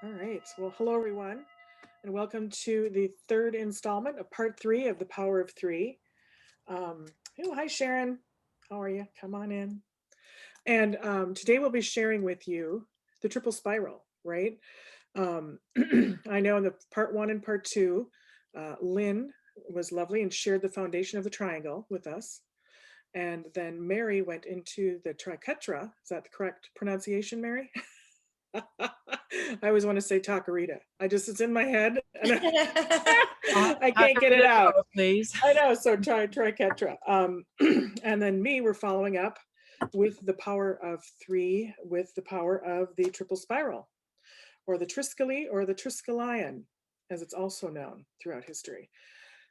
All right. Well, hello, everyone, and welcome to the third installment of part three of The Power of Three. Um, oh, hi, Sharon. How are you? Come on in. And today we'll be sharing with you the triple spiral, right? Um, I know in the part one and part two, Lynn was lovely and shared the foundation of the triangle with us. And then Mary went into the triquetra. Is that the correct pronunciation, Mary? I always want to say taquerita. It's in my head and I can't get it out. Please. I know. So triquetra. And then me, we're following up with the power of three, with the power of the triple spiral, or the Triskele, or the Triskelion, as it's also known throughout history.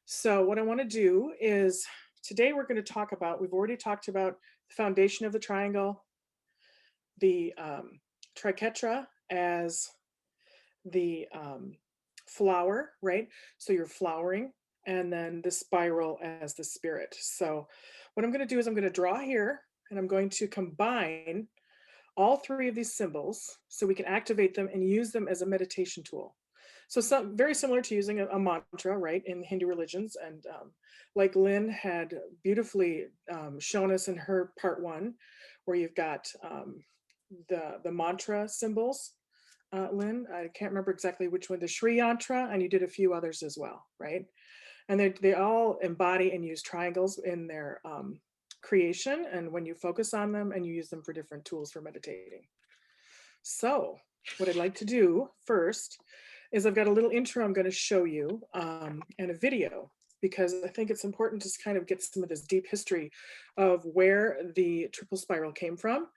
So what I want to do is today we're going to talk about, we've already talked about the foundation of the triangle, the triquetra as the flower, right? So you're flowering, and then the spiral as the spirit. So what I'm going to do is I'm going to draw here, and I'm going to combine all three of these symbols so we can activate them and use them as a meditation tool. So very similar to using a mantra, right, in Hindu religions. And like Lynn had beautifully shown us in her part one, where you've got the mantra symbols, Lynn. I can't remember exactly which one, the Sri Yantra, and you did a few others as well, right? And they all embody and use triangles in their creation, and when you focus on them and you use them for different tools for meditating. So what I'd like to do first is I've got a little intro I'm going to show you, and a video, because I think it's important to kind of get some of this deep history of where the triple spiral came from.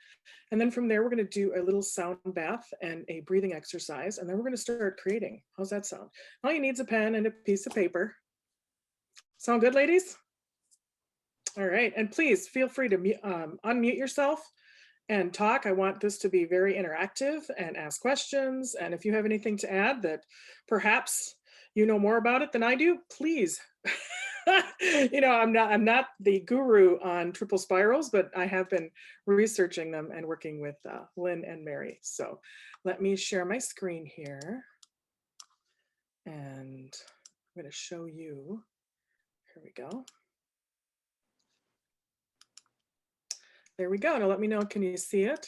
And then from there, we're going to do a little sound bath and a breathing exercise, and then we're going to start creating. How's that sound? All you need is a pen and a piece of paper. Sound good, ladies? All right, and please feel free to unmute yourself and talk. I want this to be very interactive, and ask questions. And if you have anything to add that perhaps you know more about it than I do, please. I'm not the guru on triple spirals, but I have been researching them and working with Lynn and Mary. So let me share my screen here, and I'm going to show you. Here we go. There we go. Now let me know, can you see it?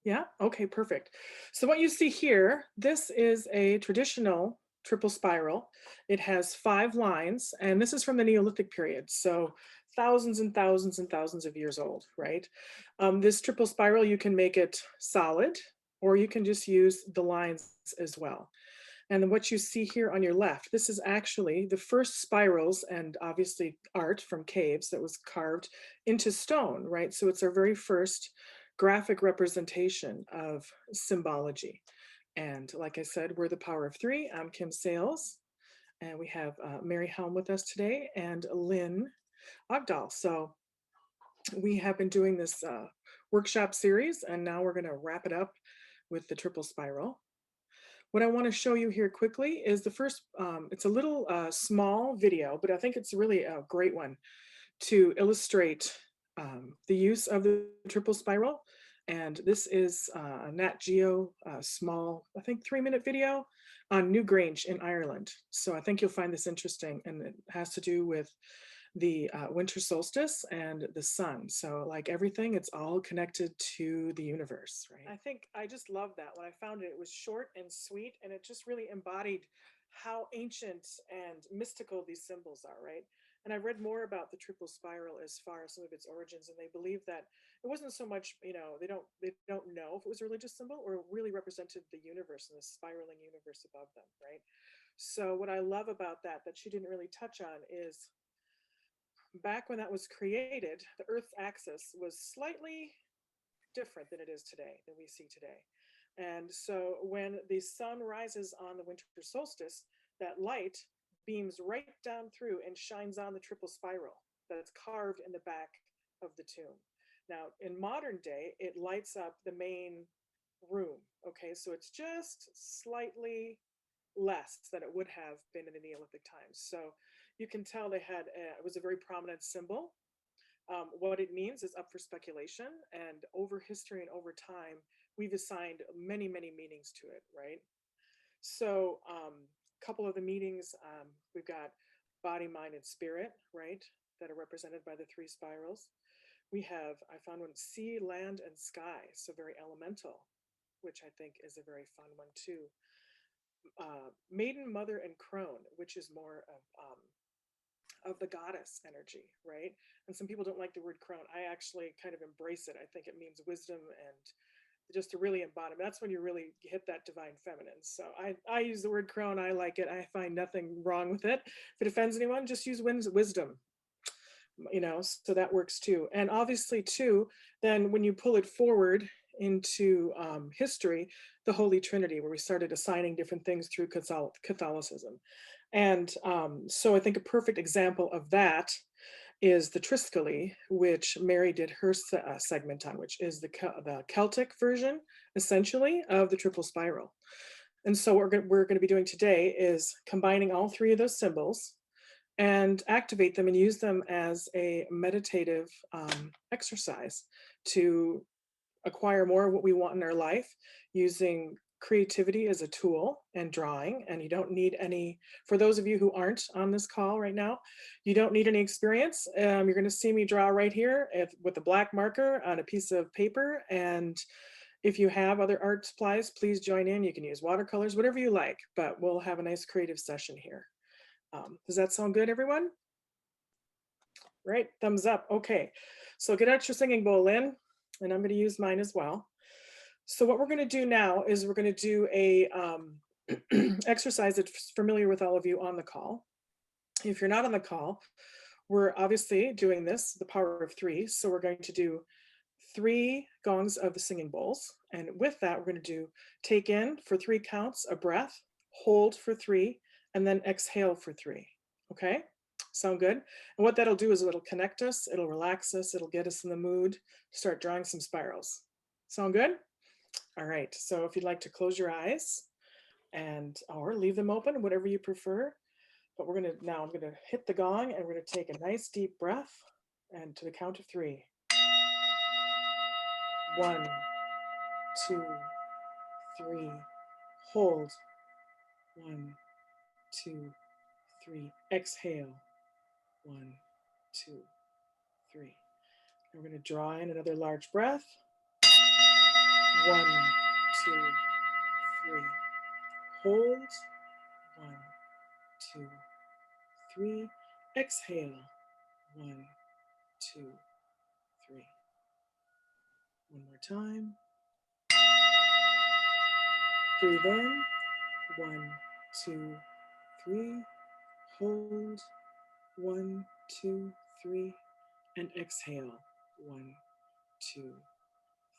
Yeah, okay, perfect. So what you see here, this is a traditional triple spiral. It has 5 lines, and this is from the Neolithic period, so thousands and thousands and thousands of years old, right? This triple spiral, you can make it solid, or you can just use the lines as well. And then what you see here on your left, this is actually the first spirals, and obviously art from caves that was carved into stone, right? So it's our very first graphic representation of symbology. And like I said, we're the Power of Three. I'm Kim Sales, and we have Mary Helm with us today, and Lynn Ogdahl. So we have been doing this workshop series, and now we're going to wrap it up with the triple spiral. What I want to show you here quickly is the first, it's a little small video, but I think it's really a great one to illustrate the use of the triple spiral. And this is a Nat Geo small, I think 3-minute video on New Grange in Ireland. So I think you'll find this interesting, and it has to do with the winter solstice and the sun. So like everything, it's all connected to the universe, right? I think I just love that. When I found it, it was short and sweet, and it just really embodied how ancient and mystical these symbols are, right? And I read more about the triple spiral as far as some of its origins, and they believe that it wasn't so much, they don't know if it was a religious symbol or really represented the universe and the spiraling universe above them, right? So what I love about that she didn't really touch on is, back when that was created, the Earth's axis was slightly different than it is today, than we see today. And so when the sun rises on the winter solstice, that light beams right down through and shines on the triple spiral that's carved in the back of the tomb. Now, in modern day, it lights up the main room. Okay, so it's just slightly less than it would have been in the Neolithic times. So you can tell it was a very prominent symbol. What it means is up for speculation, and over history and over time, we've assigned many, many meanings to it, right? So a couple of the meanings, we've got body, mind, and spirit, right? That are represented by the 3 spirals. We have, I found one, sea, land, and sky. So very elemental, which I think is a very fun one too. Maiden, mother, and crone, which is more of the goddess energy, right? And some people don't like the word crone. I actually kind of embrace it. I think it means wisdom and just to really embody. That's when you really hit that divine feminine. So I use the word crone. I like it. I find nothing wrong with it. If it offends anyone, just use wisdom, you know, so that works too. And obviously too, then when you pull it forward into history, the Holy Trinity, where we started assigning different things through Catholicism. And so I think a perfect example of that is the Triskele, which Mary did her segment on, which is the Celtic version, essentially, of the triple spiral. And so what we're going to be doing today is combining all 3 of those symbols and activate them and use them as a meditative exercise to acquire more of what we want in our life, using creativity as a tool and drawing. And you don't need any, for those of you who aren't on this call right now, you don't need any experience. You're going to see me draw right here with a black marker on a piece of paper. And if you have other art supplies, please join in. You can use watercolors, whatever you like, but we'll have a nice creative session here. Does that sound good, everyone? Right, thumbs up. Okay, so get out your singing bowl, Lynn, and I'm going to use mine as well. So what we're going to do now is we're going to do a exercise that's familiar with all of you on the call. If you're not on the call, we're obviously doing this, the power of 3. So we're going to do 3 gongs of the singing bowls. And with that, we're going to do take in for 3 counts, a breath, hold for 3, and then exhale for 3. Okay, sound good? And what that'll do is it'll connect us, it'll relax us, it'll get us in the mood to start drawing some spirals. Sound good? All right, so if you'd like to close your eyes or leave them open, whatever you prefer. But I'm gonna hit the gong and we're gonna take a nice deep breath and to the count of 3. 1, 2, 3, hold. 1, 2, 3, exhale. 1, 2, 3. And we're going to draw in another large breath. 1, 2, 3. Hold. 1, 2, 3. Exhale. 1, 2, 3. One more time. Breathe in. 1, 2, 3. Hold. 1, 2, 3. And exhale. 1, 2,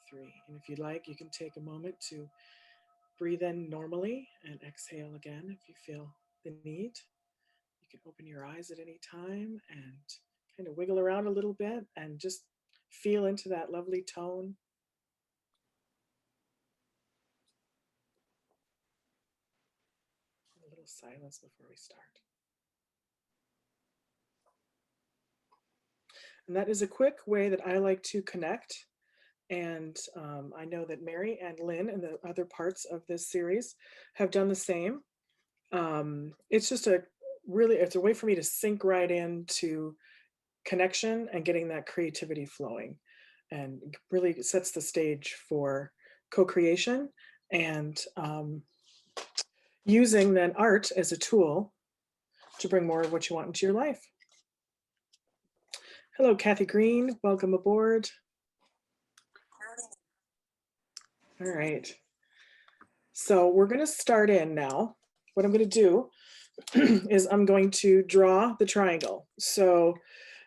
3. And if you'd like, you can take a moment to breathe in normally and exhale again if you feel the need. You can open your eyes at any time and kind of wiggle around a little bit and just feel into that lovely tone. A little silence before we start. And that is a quick way that I like to connect. And I know that Mary and Lynn and the other parts of this series have done the same. It's just it's a way for me to sink right into connection and getting that creativity flowing, and really sets the stage for co-creation and using then art as a tool to bring more of what you want into your life. Hello, Kathy Green, welcome aboard. All right, so we're going to start in now. What I'm going to do is I'm going to draw the triangle. So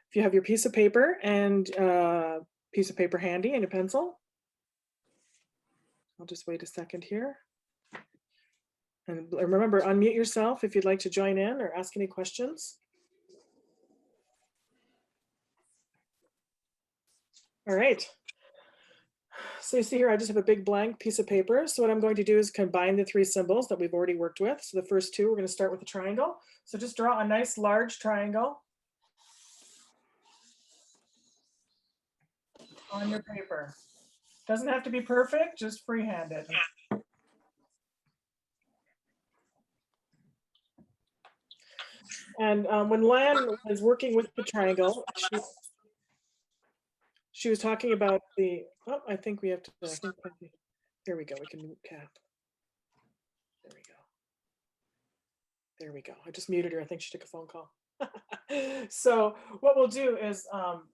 if you have your piece of paper and piece of paper handy and a pencil, I'll just wait a second here. And remember, unmute yourself if you'd like to join in or ask any questions. All right. So you see here, I just have a big blank piece of paper. So what I'm going to do is combine the 3 symbols that we've already worked with. So the first 2, we're going to start with a triangle. So just draw a nice large triangle on your paper. Doesn't have to be perfect, just freehand it. And when Lan was working with the triangle, she was talking about the, oh, I think we have to, there we go, we can mute cap. There we go. There we go. I just muted her. I think she took a phone call. So what we'll do is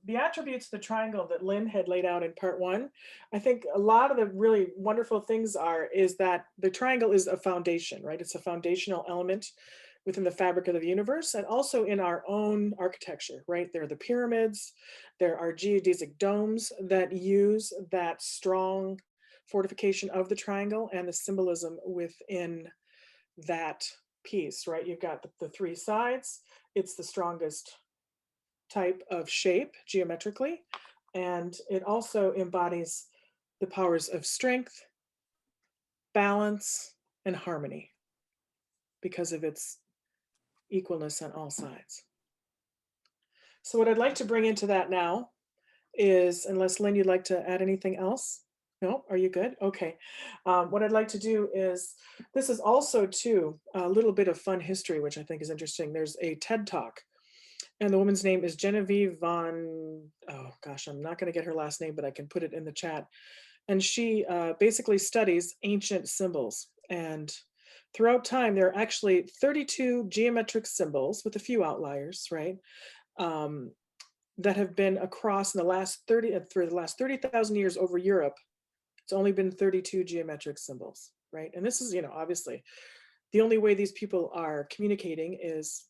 the attributes of the triangle that Lynn had laid out in part one, I think a lot of the really wonderful things is that the triangle is a foundation, right? It's a foundational element within the fabric of the universe and also in our own architecture, right? There are the pyramids, there are geodesic domes that use that strong fortification of the triangle and the symbolism within that piece, right? You've got the three sides. It's the strongest type of shape geometrically, and it also embodies the powers of strength, balance, and harmony because of its equalness on all sides. So what I'd like to bring into that now is, unless Lynn, you'd like to add anything else? No, are you good? Okay. What I'd like to do is, this is also too a little bit of fun history, which I think is interesting. There's a TED Talk, and the woman's name is Genevieve von, oh gosh, I'm not going to get her last name, but I can put it in the chat. And she basically studies ancient symbols. And throughout time, there are actually 32 geometric symbols with a few outliers, right? That have been across in the last 30,000 years over Europe. It's only been 32 geometric symbols, right? And this is, obviously the only way these people are communicating is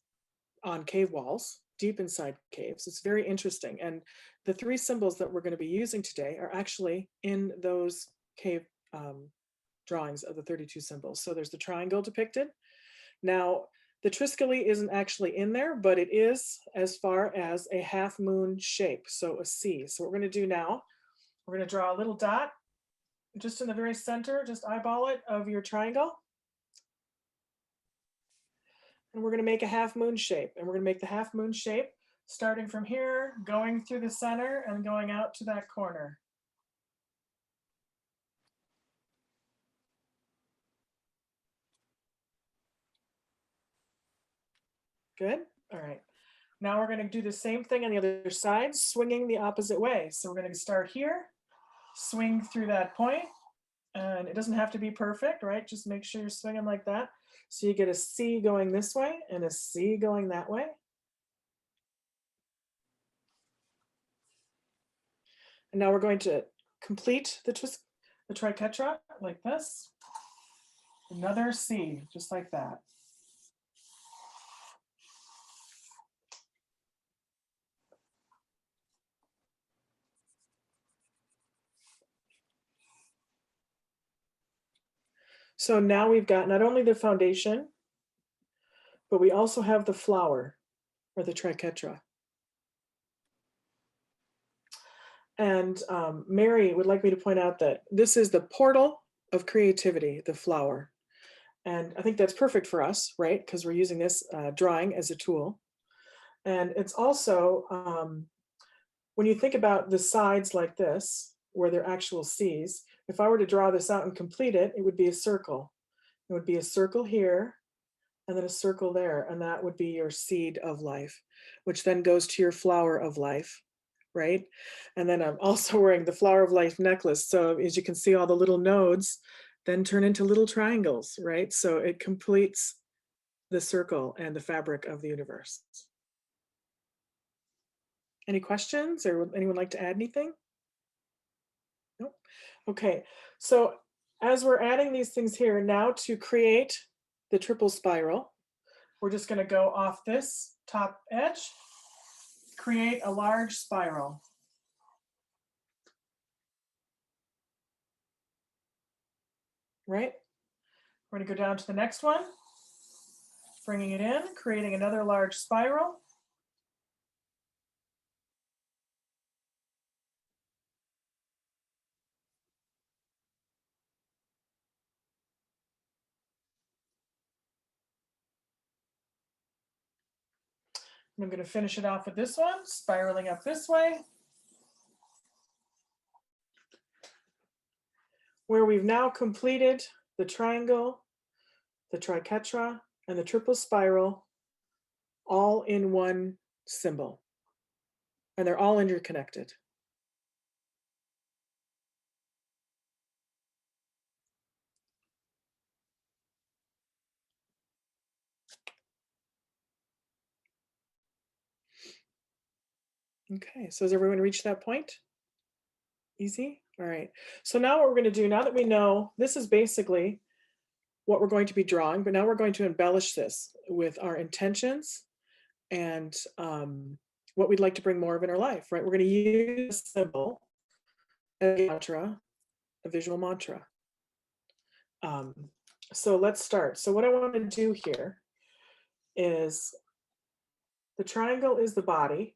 on cave walls, deep inside caves. It's very interesting. And the three symbols that we're going to be using today are actually in those cave drawings of the 32 symbols. So there's the triangle depicted. Now, the Triskele isn't actually in there, but it is as far as a half moon shape, so a C. So what we're going to do now, we're going to draw a little dot just in the very center, just eyeball it, of your triangle. And we're going to make a half moon shape. And we're going to make the half moon shape starting from here, going through the center and going out to that corner. Good. All right. Now we're going to do the same thing on the other side, swinging the opposite way. So we're going to start here, swing through that point, and it doesn't have to be perfect, right? Just make sure you're swinging like that. So you get a C going this way and a C going that way. And now we're going to complete the triquetra like this. Another C, just like that. So now we've got not only the foundation, but we also have the flower, or the triquetra. And Mary would like me to point out that this is the portal of creativity, the flower. And I think that's perfect for us, right? Because we're using this drawing as a tool. And it's also, when you think about the sides like this, where they're actual C's, if I were to draw this out and complete it, it would be a circle. It would be a circle here, and then a circle there, and that would be your seed of life, which then goes to your flower of life, right? And then I'm also wearing the flower of life necklace. So as you can see, all the little nodes then turn into little triangles, right? So it completes the circle and the fabric of the universe. Any questions, or would anyone like to add anything? Nope. Okay, so as we're adding these things here, now to create the triple spiral, we're just going to go off this top edge, create a large spiral. Right? We're going to go down to the next one, bringing it in, creating another large spiral. I'm going to finish it off with this one, spiraling up this way. where we've now completed the triangle, the triquetra, and the triple spiral all in one symbol. And they're all interconnected. Okay, so has everyone reached that point? Easy? All right. So now what we're going to do, now that we know this is basically what we're going to be drawing, but now we're going to embellish this with our intentions and what we'd like to bring more of in our life, right? We're going to use a symbol, a mantra, a visual mantra. Um, so let's start. So what I want to do here is the triangle is the body,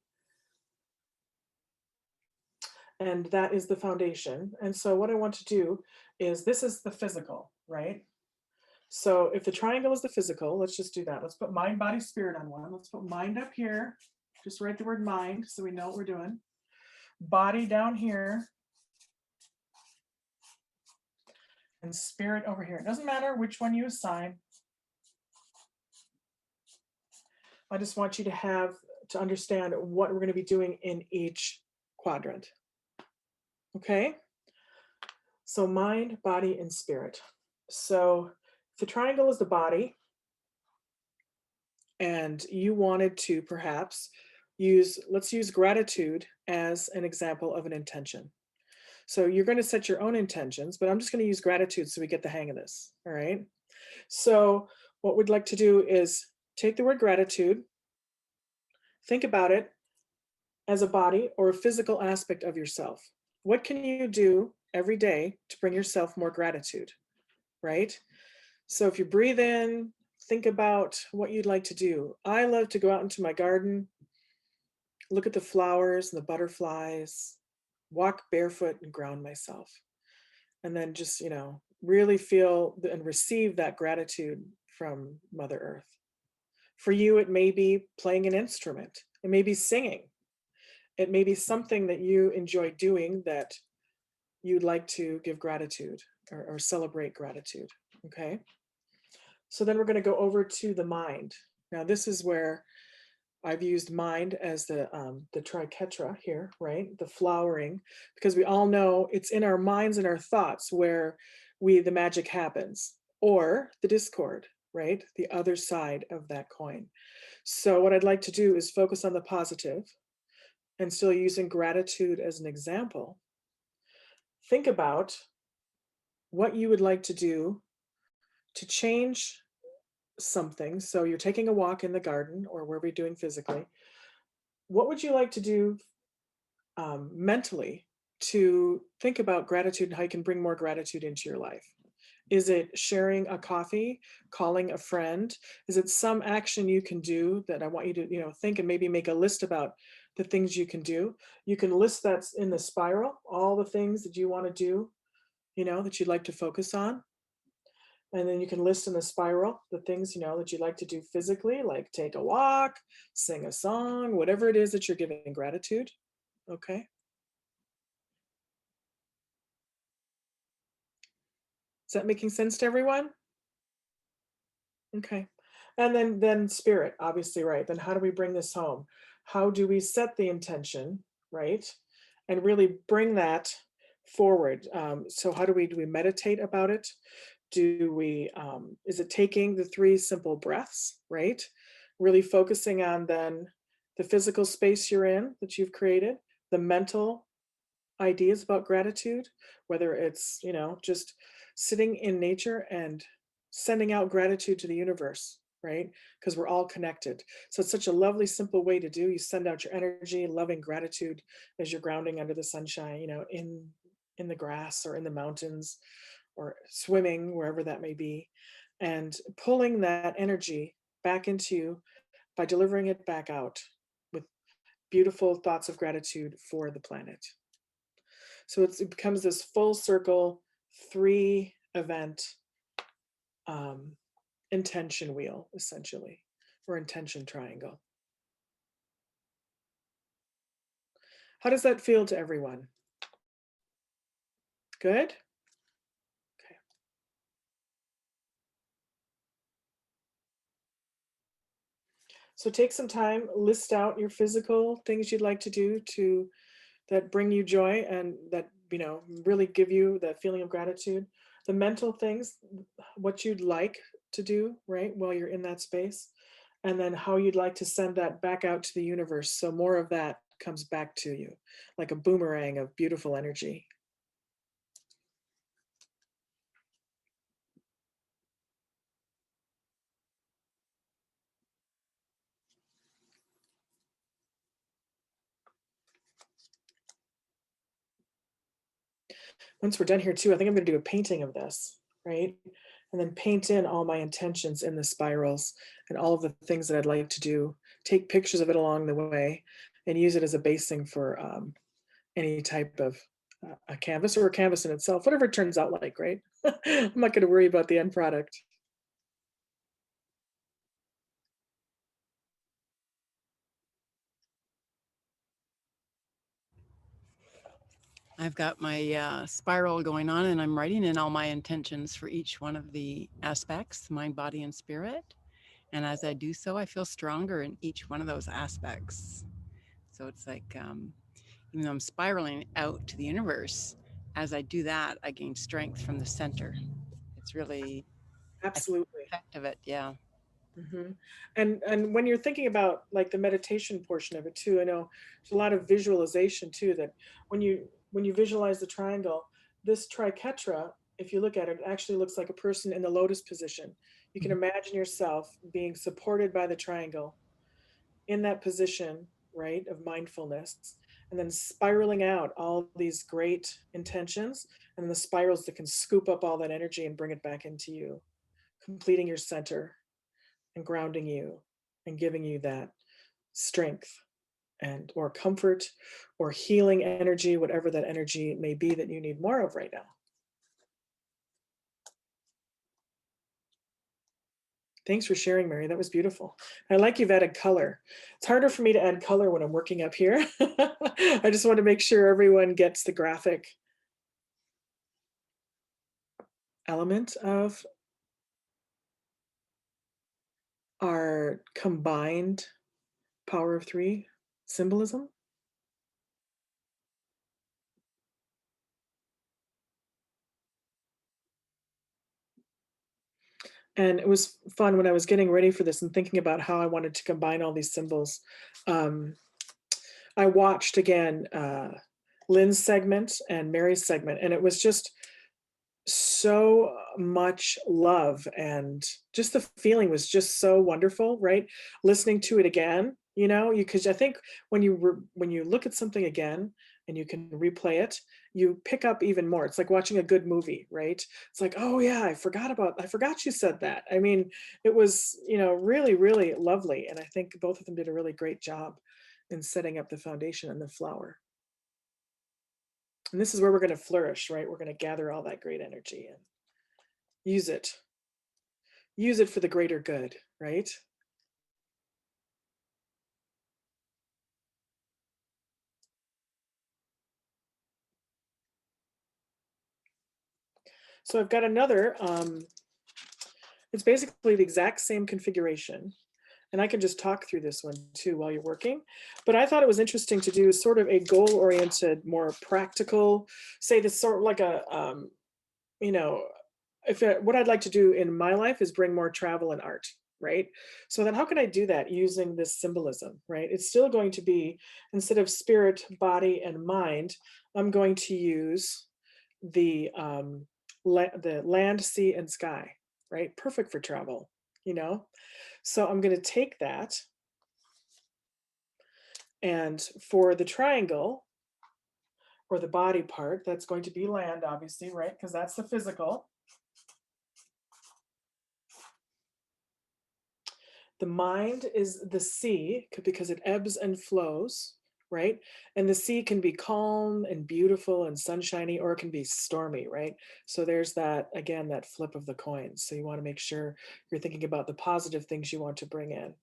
and that is the foundation. And so what I want to do is this is the physical, right? So if the triangle is the physical, let's just do that. Let's put mind, body, spirit on one. Let's put mind up here. Just write the word mind so we know what we're doing. Body down here. And spirit over here. It doesn't matter which one you assign. I just want you to understand what we're going to be doing in each quadrant. Okay? So mind, body, and spirit. So if the triangle is the body, and you wanted to perhaps let's use gratitude as an example of an intention. So you're going to set your own intentions, but I'm just going to use gratitude so we get the hang of this. All right. So what we'd like to do is take the word gratitude, think about it as a body or a physical aspect of yourself. What can you do every day to bring yourself more gratitude, right? So if you breathe in, think about what you'd like to do. I love to go out into my garden, look at the flowers and the butterflies, walk barefoot and ground myself. And then just, really feel and receive that gratitude from Mother Earth. For you, it may be playing an instrument. It may be singing. It may be something that you enjoy doing that you'd like to give gratitude or celebrate gratitude. Okay. So then we're going to go over to the mind. Now, this is where I've used mind as the triquetra here, right? The flowering, because we all know it's in our minds and our thoughts where the magic happens, or the discord, right? The other side of that coin. So what I'd like to do is focus on the positive and still using gratitude as an example. Think about what you would like to do to change something. So you're taking a walk in the garden or wherever you're doing physically. What would you like to do mentally to think about gratitude and how you can bring more gratitude into your life? Is it sharing a coffee, calling a friend? Is it some action you can do that I want you to, think and maybe make a list about the things you can do? You can list that in the spiral, all the things that you want to do, that you'd like to focus on. And then you can list in the spiral the things, that you'd like to do physically, like take a walk, sing a song, whatever it is that you're giving gratitude. Okay. Is that making sense to everyone? Okay. And then spirit, obviously, right? Then how do we bring this home? How do we set the intention, right? And really bring that forward. So how do we meditate about it? Is it taking the 3 simple breaths, right? Really focusing on then the physical space you're in that you've created, the mental ideas about gratitude, whether it's, just sitting in nature and sending out gratitude to the universe, right? Because we're all connected. So it's such a lovely, simple way to do. You send out your energy, loving gratitude as you're grounding under the sunshine, in the grass or in the mountains or swimming, wherever that may be, and pulling that energy back into you by delivering it back out with beautiful thoughts of gratitude for the planet. So it becomes this full circle 3 event intention wheel, essentially, or intention triangle. How does that feel to everyone? Good? So take some time, list out your physical things you'd like to do to that bring you joy and that, really give you that feeling of gratitude. The mental things, what you'd like to do, right, while you're in that space, and then how you'd like to send that back out to the universe so more of that comes back to you like a boomerang of beautiful energy. Once we're done here too, I think I'm going to do a painting of this, right? And then paint in all my intentions in the spirals and all of the things that I'd like to do. Take pictures of it along the way and use it as a basing for any type of a canvas or a canvas in itself, whatever it turns out like, right? I'm not going to worry about the end product. I've got my spiral going on, and I'm writing in all my intentions for each one of the aspects, mind, body, and spirit. And as I do so, I feel stronger in each one of those aspects. So it's like, even though I'm spiraling out to the universe, as I do that, I gain strength from the center. It's really, I feel the Absolutely. effect of it. Yeah. And when you're thinking about like the meditation portion of it too, I know there's a lot of visualization too. That when you visualize the triangle, this triquetra, if you look at it, it actually looks like a person in the lotus position. You can Mhm. imagine yourself being supported by the triangle in that position, right, of mindfulness, and then spiraling out all these great intentions, and the spirals that can scoop up all that energy and bring it back into you, completing your center and grounding you and giving you that strength and or comfort or healing energy, whatever that energy may be that you need more of right now. Thanks for sharing, Mary. That was beautiful. I like you've added color. It's harder for me to add color when I'm working up here. I just want to make sure everyone gets the graphic element of our combined power of three symbolism. And it was fun when I was getting ready for this and thinking about how I wanted to combine all these symbols. Um, I watched again Lynn's segment and Mary's segment, and it was just so much love, and just the feeling was just so wonderful, right? Listening to it again, you because I think when you look at something again and you can replay it, you pick up even more. It's like watching a good movie, right? It's like, oh yeah, I forgot you said that. I mean, it was, really, really lovely, and I think both of them did a really great job in setting up the foundation and the flower. And this is where we're going to flourish, right? We're going to gather all that great energy and use it for the greater good, right? So I've got another, it's basically the exact same configuration. And I can just talk through this one too while you're working. But I thought it was interesting to do sort of a goal-oriented, more practical, say this sort of like you know, what I'd like to do in my life is bring more travel and art, right? So then how can I do that using this symbolism, right? It's still going to be, instead of spirit, body, and mind, I'm going to use the land, sea, and sky, right? Perfect for travel, you know? So I'm going to take that, and for the triangle or the body part, that's going to be land, obviously, right? Because that's the physical. The mind is the sea because it ebbs and flows, right? And the sea can be calm and beautiful and sunshiny, or it can be stormy, right? So there's that, again, that flip of the coin. So you want to make sure you're thinking about the positive things you want to bring in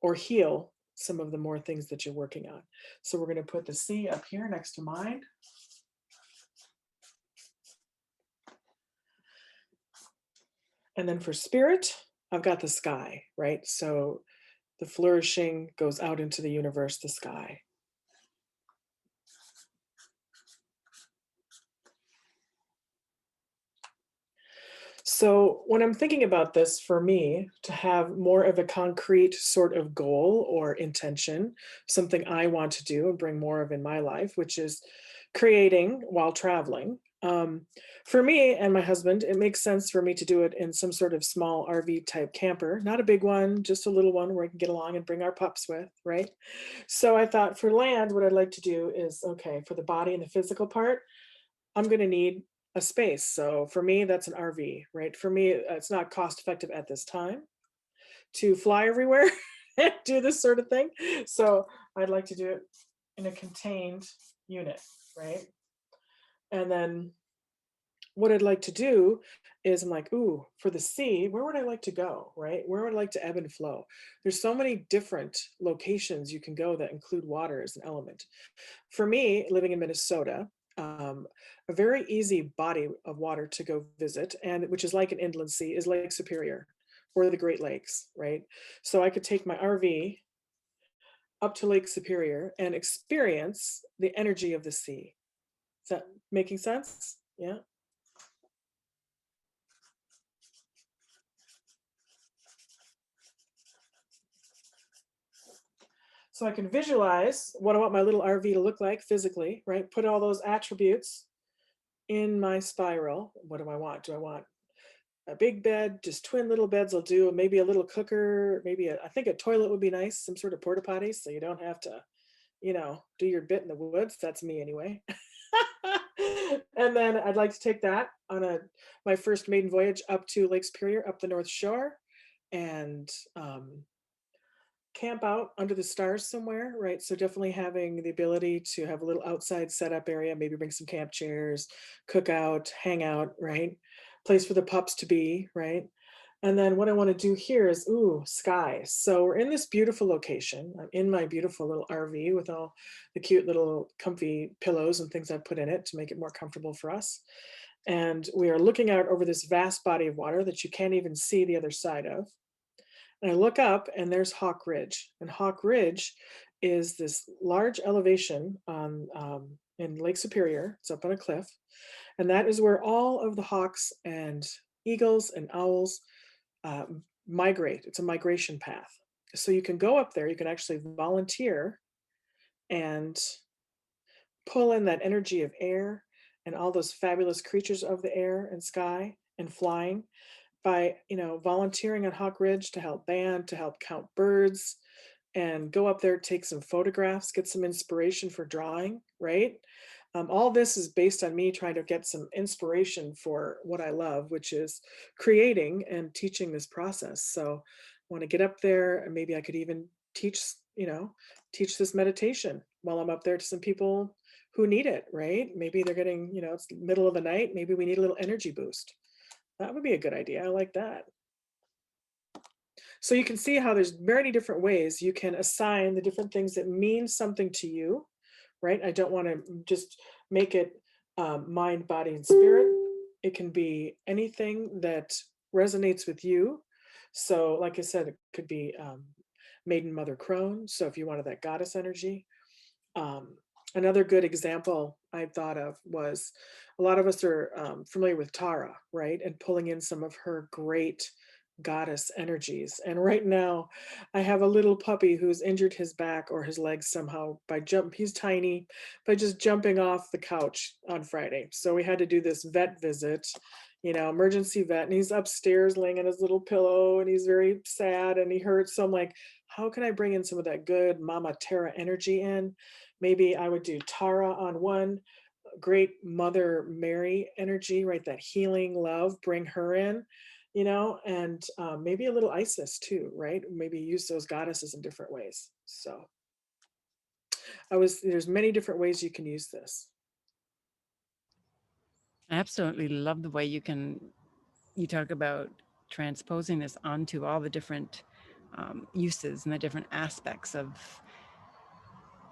or heal some of the more things that you're working on. So we're going to put the sea up here next to mind. And then for spirit, I've got the sky, right? So The flourishing goes out into the universe, the sky. So when I'm thinking about this, for me to have more of a concrete sort of goal or intention, something I want to do and bring more of in my life, which is creating while traveling. For me and my husband, it makes sense for me to do it in some sort of small RV type camper, not a big one, just a little one where I can get along and bring our pups with, right? So I thought for land, what I'd like to do is okay, for the body and the physical part, I'm going to need a space. So for me, that's an RV, right? For me, it's not cost effective at this time to fly everywhere and do this sort of thing. So I'd like to do it in a contained unit, right? And then what I'd like to do is I'm like, ooh, for the sea, where would I like to go, right? Where would I like to ebb and flow? There's so many different locations you can go that include water as an element. For me, living in Minnesota, a very easy body of water to go visit, and which is like an inland sea, is Lake Superior or the Great Lakes, right? So I could take my RV up to Lake Superior and experience the energy of the sea. Is that making sense? Yeah. So I can visualize what I want my little RV to look like physically, right? Put all those attributes in my spiral. What do I want? Do I want a big bed, just twin little beds will do, maybe a little cooker, maybe I think a toilet would be nice, some sort of porta potty so you don't have to, do your bit in the woods. That's me anyway. And then I'd like to take that on my first maiden voyage up to Lake Superior, up the North Shore, and camp out under the stars somewhere, right? So definitely having the ability to have a little outside setup area, maybe bring some camp chairs, cook out, hang out, right? Place for the pups to be, right? And then what I want to do here is, ooh, sky. So we're in this beautiful location. I'm in my beautiful little RV with all the cute little comfy pillows and things I put in it to make it more comfortable for us. And we are looking out over this vast body of water that you can't even see the other side of. And I look up and there's Hawk Ridge. And Hawk Ridge is this large elevation in Lake Superior. It's up on a cliff. And that is where all of the hawks and eagles and owls migrate. It's a migration path. So you can go up there, you can actually volunteer and pull in that energy of air and all those fabulous creatures of the air and sky and flying by volunteering on Hawk Ridge to help band, to help count birds, and go up there, take some photographs, get some inspiration for drawing, right? All this is based on me trying to get some inspiration for what I love, which is creating and teaching this process. So I want to get up there and maybe I could even teach, teach this meditation while I'm up there to some people who need it, right? Maybe they're getting, it's the middle of the night. Maybe we need a little energy boost. That would be a good idea. I like that. So you can see how there's many different ways you can assign the different things that mean something to you, right? I don't want to just make it mind, body, and spirit. It can be anything that resonates with you. So like I said, it could be Maiden Mother Crone. So if you wanted that goddess energy. Another good example I thought of was a lot of us are familiar with Tara, right? And pulling in some of her great goddess energies. And right now, I have a little puppy who's injured his back or his legs somehow he's tiny, by just jumping off the couch on Friday. So we had to do this vet visit, emergency vet, and he's upstairs laying on his little pillow and he's very sad and he hurts. So I'm like, how can I bring in some of that good Mama Tara energy in? Maybe I would do Tara on one, great Mother Mary energy, right? That healing love, bring her in, and maybe a little Isis too, right? Maybe use those goddesses in different ways. So there's many different ways you can use this. I absolutely love the way you talk about transposing this onto all the different uses and the different aspects of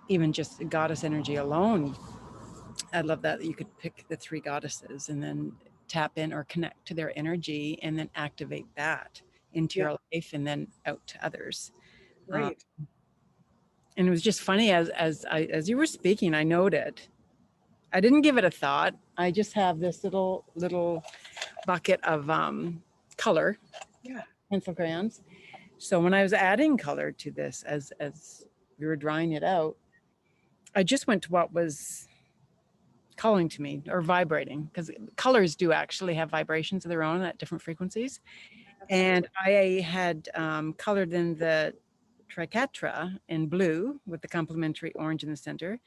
even just goddess energy alone. I love that you could pick the three goddesses and then tap in or connect to their energy and then activate that into Yeah. your life and then out to others. Right. And it was just funny as you were speaking, I noted. I didn't give it a thought. I just have this little bucket of color, Yeah. pencil crayons. So when I was adding color to this, as we were drawing it out, I just went to what was calling to me or vibrating, because colors do actually have vibrations of their own at different frequencies. Absolutely. And I had colored in the Triquetra in blue with the complementary orange in the center.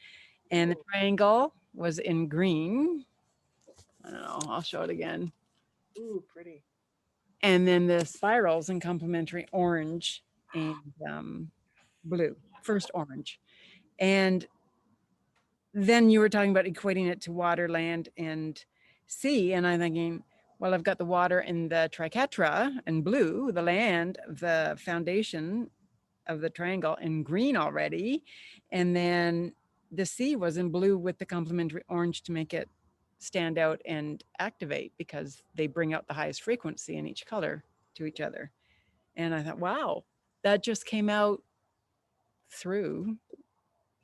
And the Ooh. triangle was in green. I don't know, I'll show it again. Ooh, pretty. And then the spirals in complementary orange and blue, first orange. And then you were talking about equating it to water, land, and sea. And I'm thinking, well, I've got the water in the triquetra in blue, the land, the foundation of the triangle in green already. And then the sea was in blue with the complementary orange to make it stand out and activate, because they bring out the highest frequency in each color to each other. And I thought, wow, that just came out through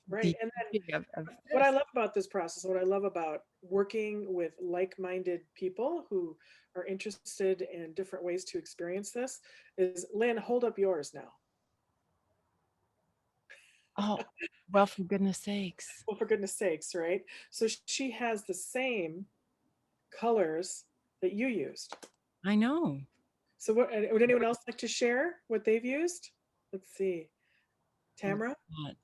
Right. the And then energy of what I this. love about this process, what I love about working with like-minded people who are interested in different ways to experience this is, Lynn, hold up yours now. Oh, well, for goodness sakes. Well, for goodness sakes, right? So she has the same colors that you used. I know. So what, would anyone else like to share what they've used? Let's see. What was Tamara? that?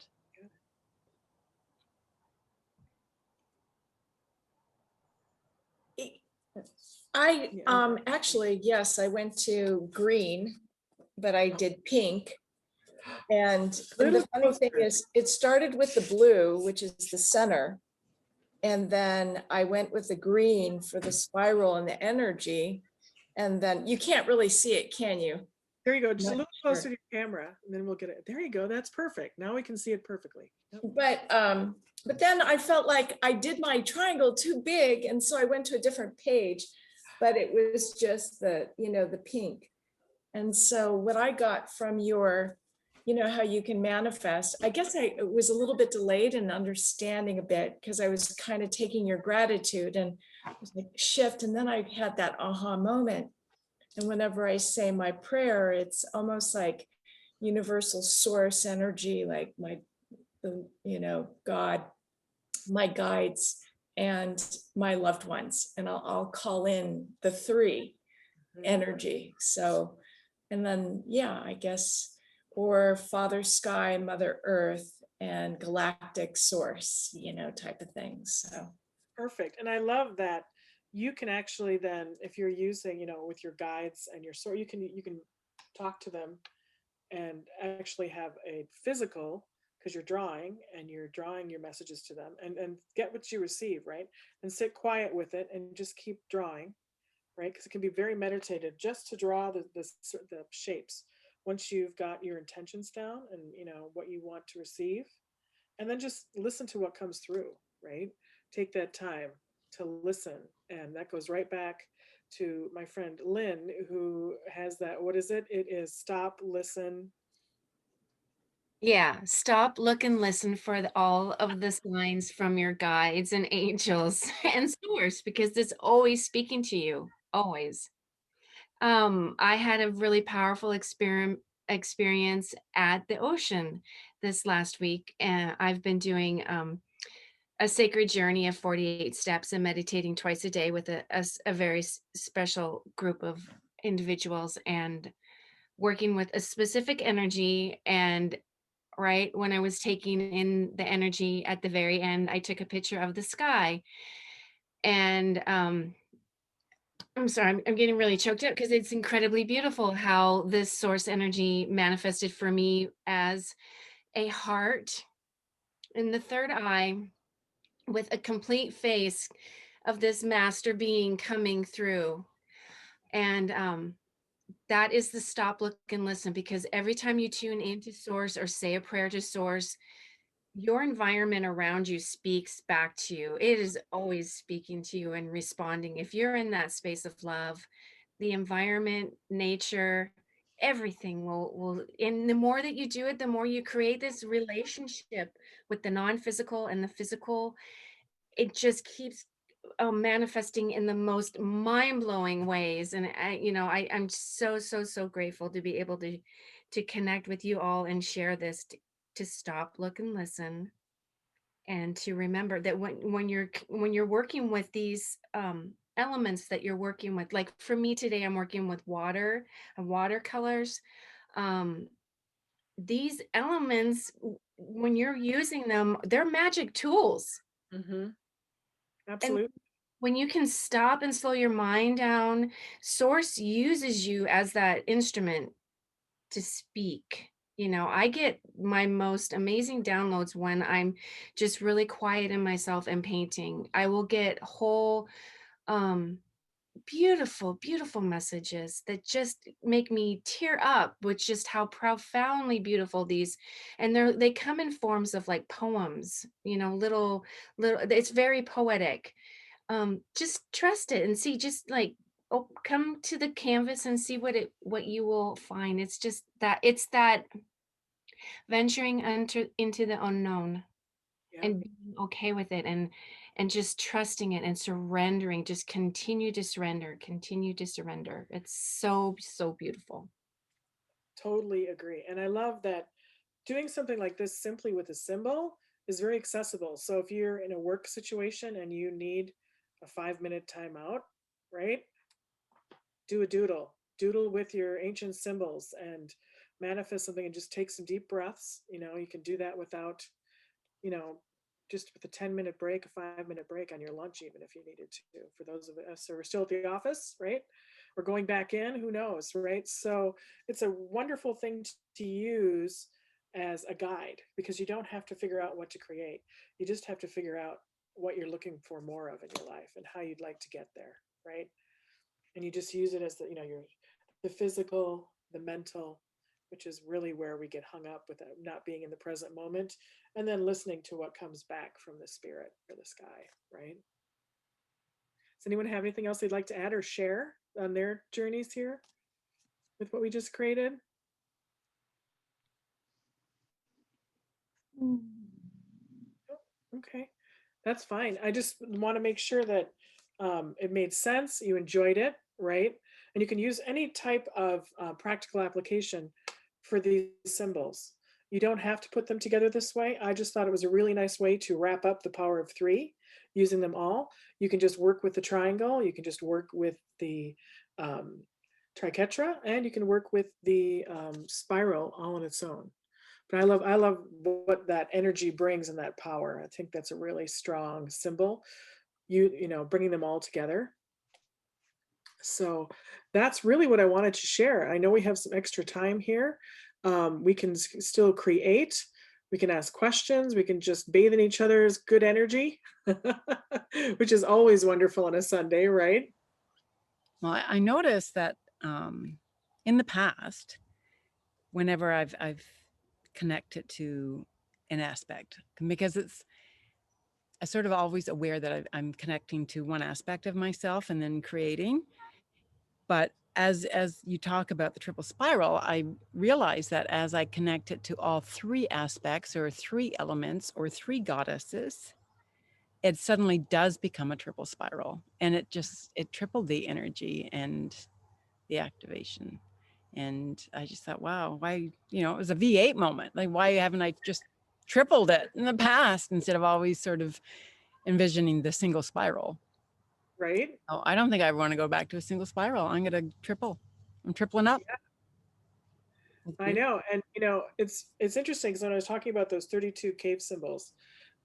I Yeah. actually, yes, I went to green, but I did pink. And Little the funny thing closer. is, it started with the blue, which is the center. And then I went with the green for the spiral and the energy. And then you can't really see it, can you? There you go. Just a Not little sure. closer to your camera, and then we'll get it. There you go. That's perfect. Now we can see it perfectly. Yep. But then I felt like I did my triangle too big, and so I went to a different page, but it was just the pink. And so what I got from your, how you can manifest, I guess I was a little bit delayed in understanding a bit, because I was kind of taking your gratitude and it was like shift, and then I had that aha moment. And whenever I say my prayer, it's almost like universal source energy, like God, my guides, and my loved ones. And I'll call in the three energy. So, and then, yeah, I guess, or Father Sky, Mother Earth, and galactic source, type of things. So Perfect. And I love that you can actually then, if you're using, with your guides and your source, you can talk to them and actually have a physical, because you're drawing your messages to them, and get what you receive, right? And sit quiet with it and just keep drawing, right? Because it can be very meditative just to draw the shapes. Once you've got your intentions down and what you want to receive, and then just listen to what comes through, right? Take that time to listen. And that goes right back to my friend Lynn, who has that. What is it? It is stop, listen. Yeah, stop, look, and listen for all of the signs from your guides and angels and source, because it's always speaking to you, always. I had a really powerful experience at the ocean this last week, and I've been doing a sacred journey of 48 steps and meditating twice a day with a very special group of individuals, and working with a specific energy. And right when I was taking in the energy at the very end, I took a picture of the sky. And I'm sorry, I'm getting really choked up, because it's incredibly beautiful how this source energy manifested for me as a heart in the third eye, with a complete face of this master being coming through. And that is the stop, look, and listen, because every time you tune into source or say a prayer to source, your environment around you speaks back to you. It is always speaking to you and responding. If you're in that space of love, the environment, nature, everything will, and the more that you do it, the more you create this relationship with the non-physical and the physical. It just keeps manifesting in the most mind-blowing ways. And I'm so grateful to be able to connect with you all and share this, to stop, look, and listen, and to remember that when you're working with these elements that you're working with, like for me today, I'm working with water and watercolors. um these elements, when you're using them, they're magic tools. Mm-hmm. And Absolutely. when you can stop and slow your mind down, source uses you as that instrument to speak. I get my most amazing downloads when I'm just really quiet in myself and painting. I will get whole um beautiful messages that just make me tear up with just how profoundly beautiful these, and they come in forms of like poems, little, it's very poetic. Just trust it and see, just like, oh, come to the canvas and see what you will find. It's that venturing into the unknown Yeah. and being okay with it, and just trusting it and surrendering. Just continue to surrender. It's so beautiful. Totally agree. And I love that doing something like this simply with a symbol is very accessible. So if you're in a work situation and you need a 5-minute timeout, right? Do a doodle. Doodle with your ancient symbols and manifest something and just take some deep breaths. You can do that without, you know, just with a 10-minute break, a 5-minute break on your lunch, even if you needed to. For those of us who are still at the office, right? We're going back in, who knows, right? So it's a wonderful thing to use as a guide, because you don't have to figure out what to create. You just have to figure out what you're looking for more of in your life and how you'd like to get there, right? And you just use it as the physical, the mental, which is really where we get hung up with it, not being in the present moment, and then listening to what comes back from the spirit or the sky, right? Does anyone have anything else they'd like to add or share on their journeys here with what we just created? Okay, that's fine. I just want to make sure that it made sense, you enjoyed it, right? And you can use any type of practical application for these symbols. You don't have to put them together this way. I just thought it was a really nice way to wrap up the power of 3 using them all. You can just work with the triangle, you can just work with the triquetra, and you can work with the spiral all on its own. But I love what that energy brings and that power. I think that's a really strong symbol. Bringing them all together. So that's really what I wanted to share. I know we have some extra time here. We can still create. We can ask questions. We can just bathe in each other's good energy, which is always wonderful on a Sunday, right? Well, I noticed that in the past, whenever I've connected to an aspect, because I sort of always aware that I'm connecting to one aspect of myself and then creating. But as you talk about the triple spiral, I realize that as I connect it to all 3 aspects or 3 elements or 3 goddesses, it suddenly does become a triple spiral, and it tripled the energy and the activation. And I just thought, wow, why, it was a V8 moment. Like, why haven't I just tripled it in the past instead of always sort of envisioning the single spiral? Right? Oh, I don't think I want to go back to a single spiral. I'm going to triple. I'm tripling up. I know. And it's interesting because when I was talking about those 32 cave symbols,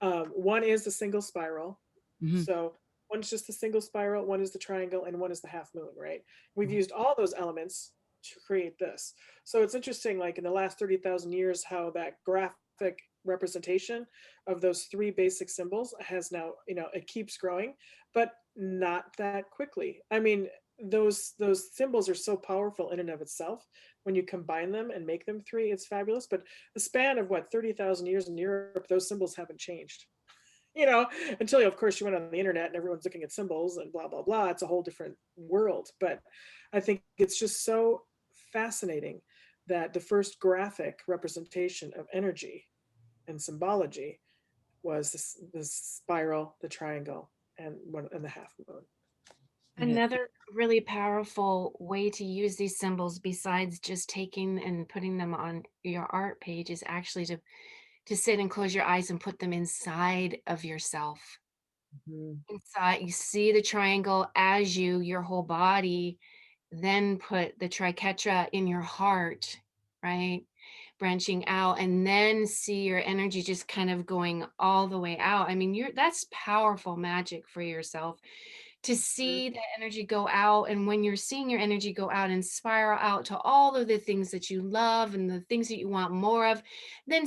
one is the single spiral. Mm-hmm. So one's just the single spiral, one is the triangle, and one is the half moon, right? We've Mm-hmm. used all those elements to create this. So it's interesting, like in the last 30,000 years, how that graphic representation of those 3 basic symbols has now, it keeps growing, but not that quickly. I mean, those symbols are so powerful in and of itself. When you combine them and make them 3, it's fabulous. But the span of 30,000 years in Europe, those symbols haven't changed. Until of course you went on the internet and everyone's looking at symbols and blah, blah, blah. It's a whole different world. But I think it's just so fascinating that the first graphic representation of energy and symbology was this spiral, the triangle, and the half moon. And Another really powerful way to use these symbols besides just taking and putting them on your art page is actually to sit and close your eyes and put them inside of yourself. Mhm. Inside, you see the triangle as your whole body, then put the triquetra in your heart, right? Branching out, and then see your energy just kind of going all the way out. I mean, that's powerful magic for yourself to see that energy go out. And when you're seeing your energy go out and spiral out to all of the things that you love and the things that you want more of, then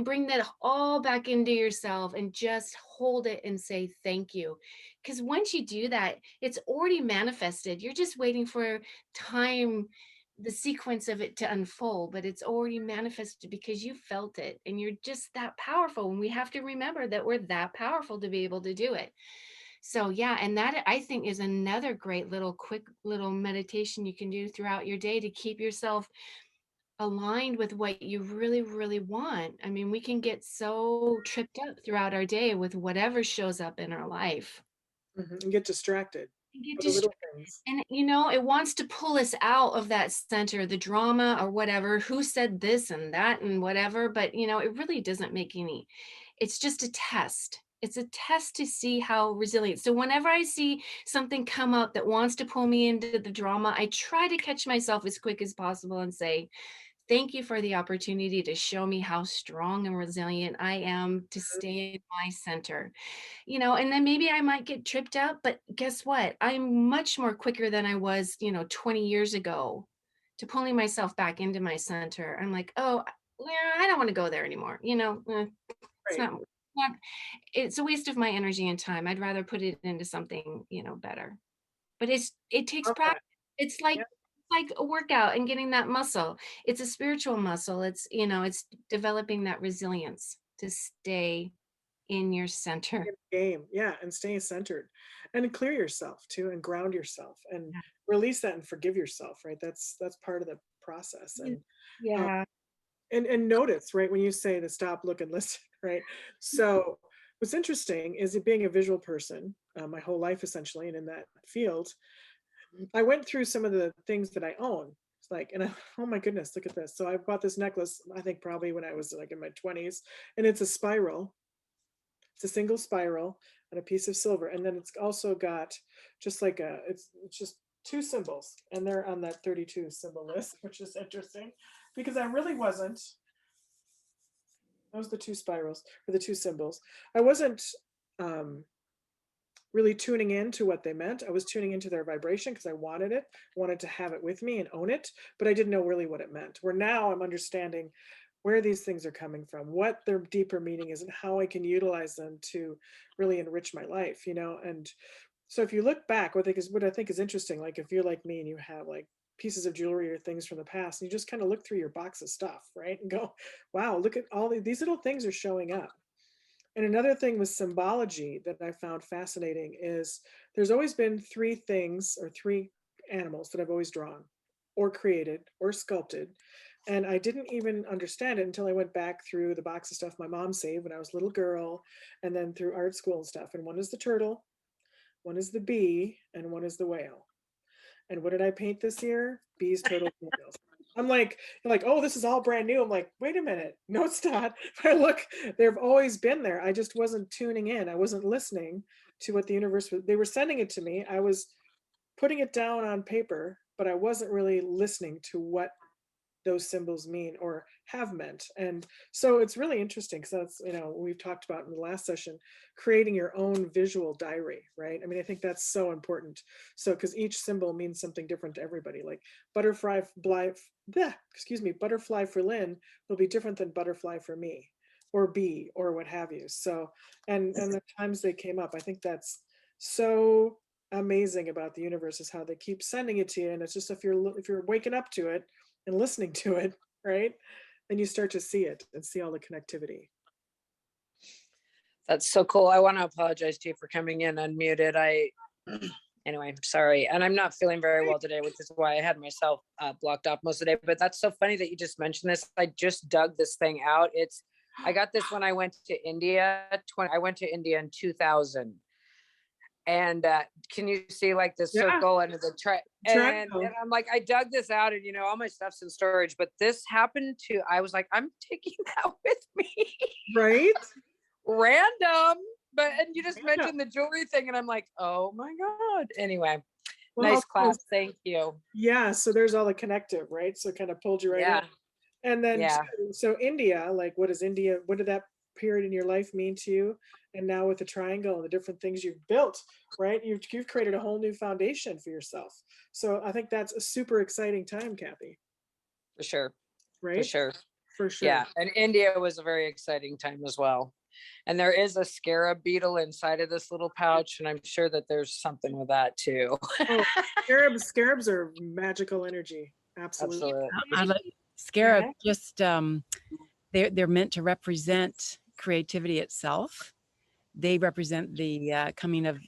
bring that all back into yourself and just hold it and say thank you. Because once you do that, it's already manifested. You're just waiting for time, the sequence of it to unfold, but it's already manifested because you felt it and you're just that powerful. And we have to remember that we're that powerful to be able to do it. So yeah, and that I think is another great little quick little meditation you can do throughout your day to keep yourself aligned with what you really, really want. I mean, we can get so tripped up throughout our day with whatever shows up in our life. And get distracted And get by the little distracted. things. And it wants to pull us out of that center, the drama or whatever, who said this and that and whatever, but it really doesn't make any, it's just a test. It's a test to see how resilient. So whenever I see something come up that wants to pull me into the drama, I try to catch myself as quick as possible and say, thank you for the opportunity to show me how strong and resilient I am to stay in my center. And then maybe I might get tripped up, but guess what? I'm much more quicker than I was, 20 years ago to pulling myself back into my center. I'm like, oh, yeah, I don't want to go there anymore. It's Right. not, it's a waste of my energy and time. I'd rather put it into something, better. But it takes Love practice. that. It's like Yeah. a workout and getting that muscle. It's a spiritual muscle. It's developing that resilience to stay in your center. In the game. Yeah. And stay centered and clear yourself too and ground yourself and Yeah. release that and forgive yourself, right? That's part of the process. And uh, Yeah. and notice, right, when you say to stop, look, and listen, right? So what's interesting is it being a visual person my whole life essentially, and in that field, I went through some of the things that I own. It's like, oh my goodness, look at this. So I bought this necklace, I think probably when I was like in my 20s, and it's a spiral. It's a single spiral and a piece of silver. And then it's also got just like it's just two symbols, and they're on that 32 symbol list, which is interesting because I really wasn't. Those are the two spirals or the two symbols. I wasn't um, really tuning into what they meant. I was tuning into their vibration because I wanted it, wanted to have it with me and own it, but I didn't know really what it meant. Where now I'm understanding where these things are coming from, what their deeper meaning is, and how I can utilize them to really enrich my life, And so if you look back, what I think is interesting, like if you're like me and you have like pieces of jewelry or things from the past, and you just kind of look through your box of stuff, right? And go, wow, look at all these little things are showing up. And another thing with symbology that I found fascinating is there's always been three things or three animals that I've always drawn or created or sculpted. And I didn't even understand it until I went back through the box of stuff my mom saved when I was a little girl, and then through art school and stuff. And one is the turtle, one is the bee, and one is the whale. And what did I paint this year? Bees, turtles, and whales. I'm like, oh, this is all brand new. I'm like, wait a minute. No, it's not. But look, they've always been there. I just wasn't tuning in. I wasn't listening to what the universe was. They were sending it to me. I was putting it down on paper, but I wasn't really listening to what those symbols mean or have meant. And so it's really interesting because that's, we've talked about in the last session, creating your own visual diary, right? I mean, I think that's so important. So, because each symbol means something different to everybody, like butterfly, butterfly for Lynn will be different than butterfly for me or bee or what have you. So, and the times they came up, I think that's so amazing about the universe is how they keep sending it to you. And it's just, if you're waking up to it, and listening to it, right? Then you start to see it and see all the connectivity. That's so cool. I want to apologize to you for coming in unmuted. Anyway, sorry. And I'm not feeling very well today, which is why I had myself blocked off most of the day. But that's so funny that you just mentioned this. I just dug this thing out. I got this when I went to India. I went to India in 2000. And can you see like the circle and the and I'm like, I dug this out, and all my stuff's in storage. But this happened I was like, I'm taking that with me. Right? Random. And you just mentioned the jewelry thing, and I'm like, oh my God. Anyway, Well, nice class. Thank you. Yeah. So there's all the connective, right? So it kind of pulled you right in. And then, so India, like, what did that period in your life mean to you? And now with the triangle and the different things you've built, right? You've created a whole new foundation for yourself. So I think that's a super exciting time, Kathy. For sure. Right? For sure. Yeah. And India was a very exciting time as well. And there is a scarab beetle inside of this little pouch, and I'm sure that there's something with that too. Oh, scarabs are magical energy. Absolutely. Scarab, just they're meant to represent creativity itself. They represent the coming of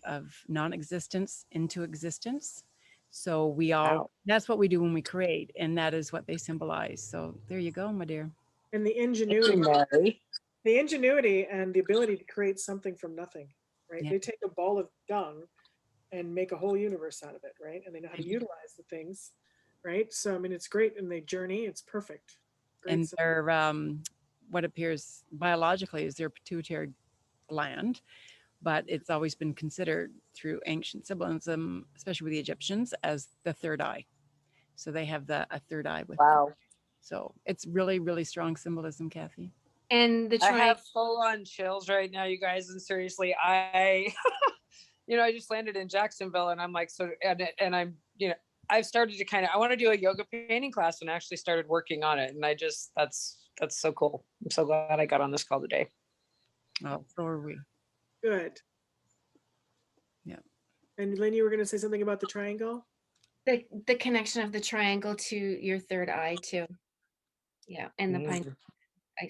non-existence into existence. So we all, that's what we do when we create, and that is what they symbolize. So there you go, my dear. And the ingenuity and the ability to create something from nothing, right? They take a ball of dung and make a whole universe out of it, right? And they know how to utilize the things, right? So I mean, it's great, and they journey. It's perfect. Great. And their what appears biologically is their pituitary gland, but it's always been considered through ancient symbolism, especially with the Egyptians, as the third eye. So they have a third eye with them. So it's really, really strong symbolism, Kathy. And I have full on chills right now, you guys. And seriously, I just landed in Jacksonville, and I'm like, and I'm, I've started to I want to do a yoga painting class, and actually started working on it. And that's so cool. I'm so glad I got on this call today. Oh, so are we. Good. Yeah. And Lynn, you were going to say something about the triangle? The connection of the triangle to your third eye too. Yeah, and the pine.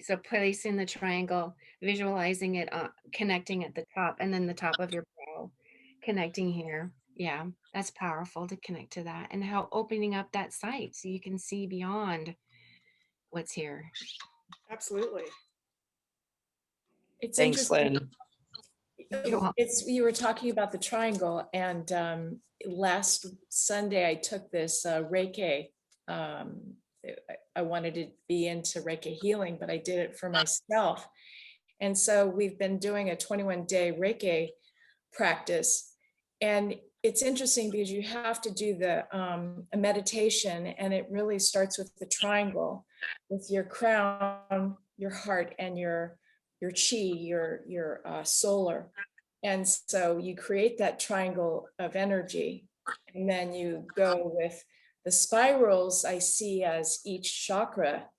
So placing the triangle, visualizing it, connecting at the top, and then the top of your brow, connecting here. Yeah, that's powerful to connect to that, and how opening up that sight so you can see beyond what's here. Absolutely. It's Thanks, interesting. Lynn. You were talking about the triangle, and last Sunday I took this Reiki. I wanted to be into Reiki healing, but I did it for myself. And so we've been doing a 21-day Reiki practice. And it's interesting because you have to do a meditation, and it really starts with the triangle, with your crown, your heart, and your chi, your solar. And so you create that triangle of energy, and then you go with the spirals I see as each chakra.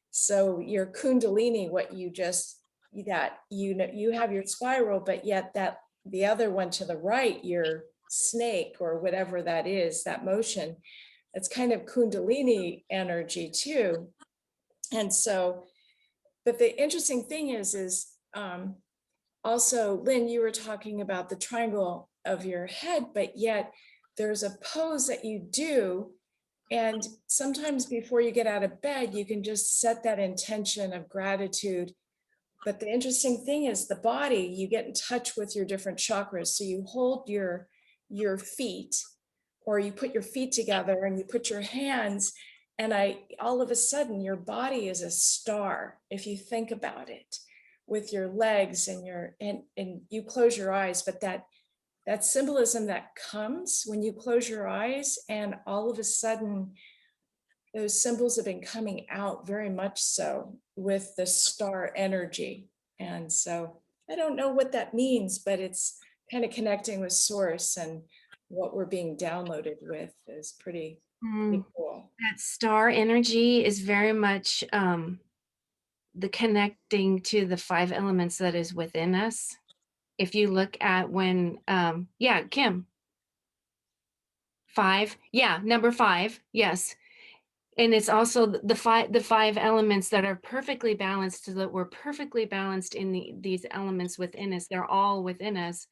So your Kundalini, what you just, you have your spiral, but yet the other one to the right, your snake or whatever that is, that motion, it's kind of Kundalini energy too. And so, but the interesting thing is also, Lynn, you were talking about the triangle of your head, but yet there's a pose that you do. And sometimes before you get out of bed, you can just set that intention of gratitude. But the interesting thing is the body, you get in touch with your different chakras. So you hold your feet, or you put your feet together and you put your hands, and all of a sudden your body is a star, if you think about it, with your legs and you close your eyes, but that symbolism that comes when you close your eyes, and all of a sudden those symbols have been coming out very much so with the star energy. And so I don't know what that means, but it's kind of connecting with source, and what we're being downloaded with is pretty cool. That star energy is very much the connecting to the 5 elements that is within us. If you look at when, Kim. 5, number 5, yes. And it's also the five elements that are perfectly balanced, so that we're perfectly balanced in these elements within us. They're all within us.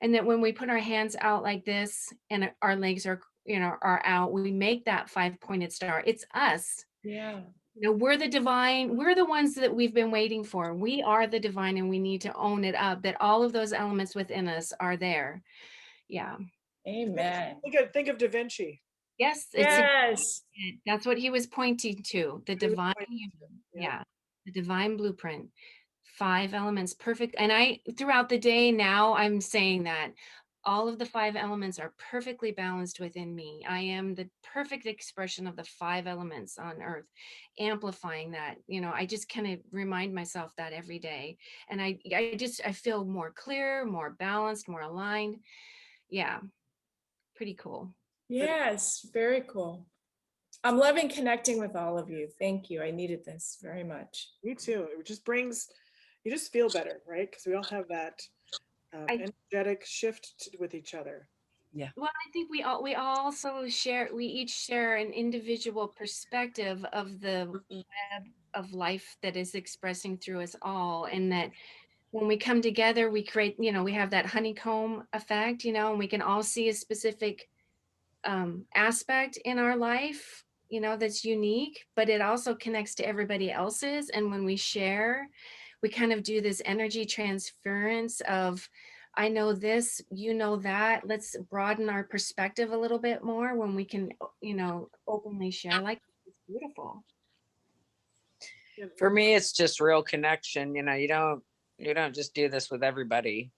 And that when we put our hands out like this and our legs are, are out, we make that 5-pointed star. It's us. Yeah. We're the divine. We're the ones that we've been waiting for. We are the divine, and we need to own it up, that all of those elements within us are there. Yeah. Amen. Think of Da Vinci. Yes. Yes. That's what he was pointing to. The He was divine. pointing to, Yeah. The divine blueprint. 5 elements, perfect. And I, throughout the day now, I'm saying that all of the 5 elements are perfectly balanced within me. I am the perfect expression of the 5 elements on earth, amplifying that. I just kind of remind myself that every day. And I feel more clear, more balanced, more aligned. Yeah, pretty cool. Yes. Very cool. I'm loving connecting with all of you. Thank you. I needed this very much. Me too. It just brings, you just feel better, right? Because we all have that energetic shift with each other. Yeah. Well, I think we also share, we each share an individual perspective of the web of life that is expressing through us all. And that when we come together, we create, we have that honeycomb effect, and we can all see a specific aspect in our life, that's unique, but it also connects to everybody else's. And when we share, we kind of do this energy transference of, I know this, you know that. Let's broaden our perspective a little bit more when we can, openly share. Like, it's beautiful. For me, it's just real connection. You don't just do this with everybody.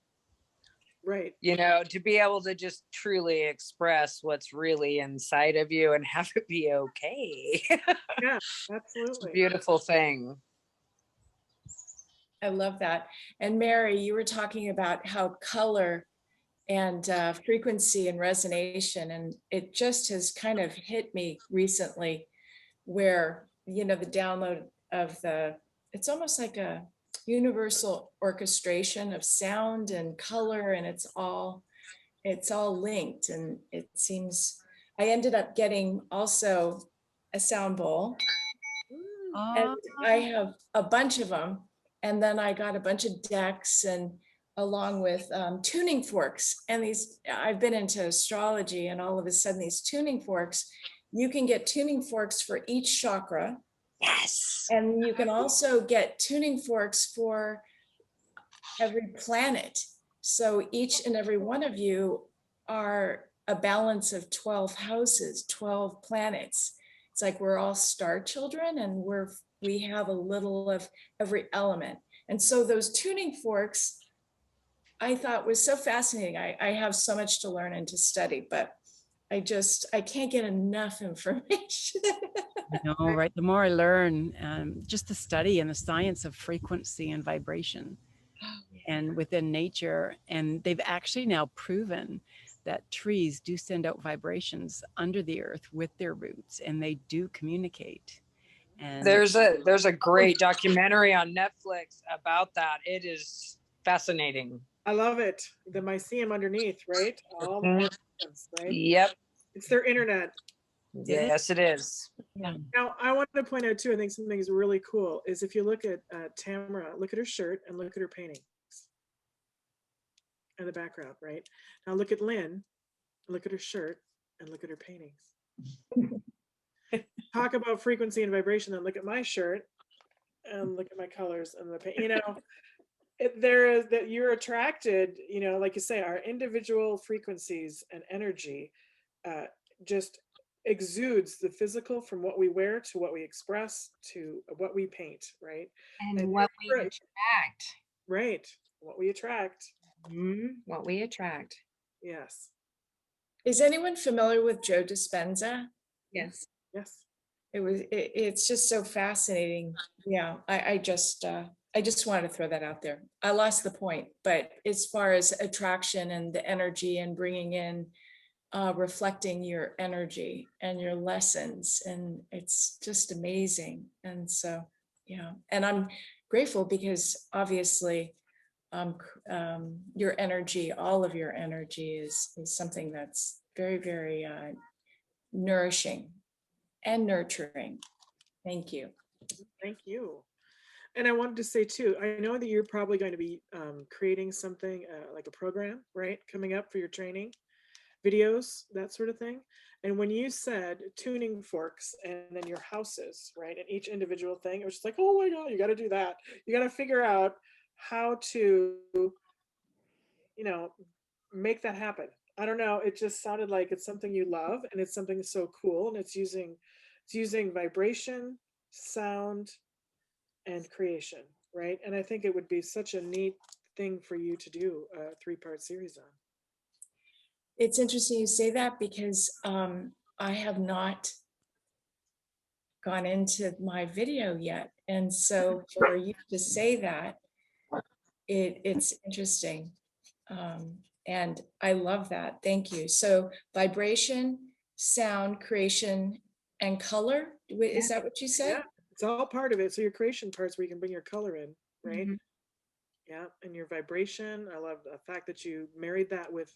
Right. To be able to just truly express what's really inside of you and have it be okay. Yeah, It's a absolutely. beautiful thing. I love that. And Mary, you were talking about how color and frequency and resonation, and it just has kind of hit me recently where, the download of it's almost like a universal orchestration of sound and color, and it's all linked. And it seems I ended up getting also a sound bowl, and I have a bunch of them. And then I got a bunch of decks, and along with tuning forks. And I've been into astrology, and all of a sudden these tuning forks, you can get tuning forks for each chakra. Yes. And you can also get tuning forks for every planet. So each and every one of you are a balance of 12 houses, 12 planets. It's like we're all star children, and we have a little of every element. And so those tuning forks, I thought was so fascinating. I have so much to learn and to study, but I can't get enough information. Right. The more I learn, just the study and the science of frequency and vibration and within nature. And they've actually now proven that trees do send out vibrations under the earth with their roots, and they do communicate. And There's a great documentary on Netflix about that. It is fascinating. I love it. The mycelium underneath, right? All the organs, right? Yep. It's their internet. Yes, it is. yeah. Now, I wanted to point out too, I think something is really cool is if you look at Tamara, look at her shirt and look at her paintings in the background, right? Now look at Lynn, look at her shirt and look at her paintings. Talk about frequency and vibration, then look at my shirt and look at my colors and the paint, there is that you're attracted, like you say, our individual frequencies and energy just exudes the physical from what we wear to what we express to what we paint, right? And what we attract. Right. What we attract. What we attract. Yes. Is anyone familiar with Joe Dispenza? Yes. Yes. It's just so fascinating. Yeah, I just wanted to throw that out there. I lost the point, but as far as attraction and the energy and bringing in, reflecting your energy and your lessons, and it's just amazing. And so, yeah, and I'm grateful because obviously, your energy, all of your energy is something that's very, very nourishing and nurturing. Thank you. Thank you. And I wanted to say too, I know that you're probably going to be creating something like a program, right? Coming up for your training, videos, that sort of thing. And when you said tuning forks and then your houses, right? And each individual thing, it was just like, oh my God, you got to do that. You got to figure out how to, you know, make that happen. I don't know. It just sounded like it's something you love and it's something so cool. And it's using vibration, sound, and creation, right? And I think it would be such a neat thing for you to do a 3-part series on. It's interesting you say that because I have not gone into my video yet. And so for you to say that, it's interesting. And I love that. Thank you. So vibration, sound, creation, and color. Is that what you said? Yeah, it's all part of it. So your creation parts where you can bring your color in, right? Mhm. Yeah, and your vibration. I love the fact that you married that with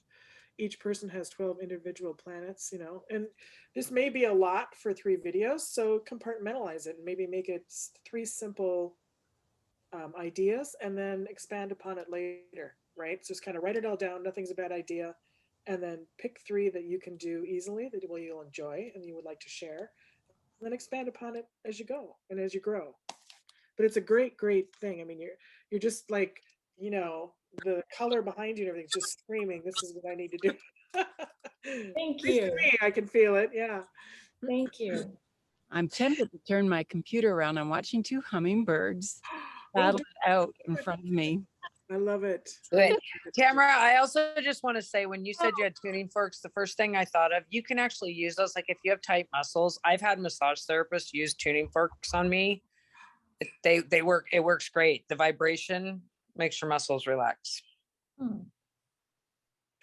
each person has 12 individual planets, and this may be a lot for 3 videos. So compartmentalize it and maybe make it 3 simple ideas and then expand upon it later, right? So just kind of write it all down. Nothing's a bad idea. And then pick 3 that you can do easily that you'll enjoy and you would like to share. And then expand upon it as you go and as you grow. But it's a great, great thing. I mean, you're just like, the color behind you and everything's just screaming, this is what I need to do. Thank At least to you. me, I can feel it. Yeah. Thank you. I'm tempted to turn my computer around. I'm watching 2 hummingbirds Oh, battle it out in front of me. I love it. Good. Tamara, I also just want to say, when you said you had tuning forks, the first thing I thought of, you can actually use those. Like if you have tight muscles, I've had massage therapists use tuning forks on me. They work. It works great. The vibration makes your muscles relax.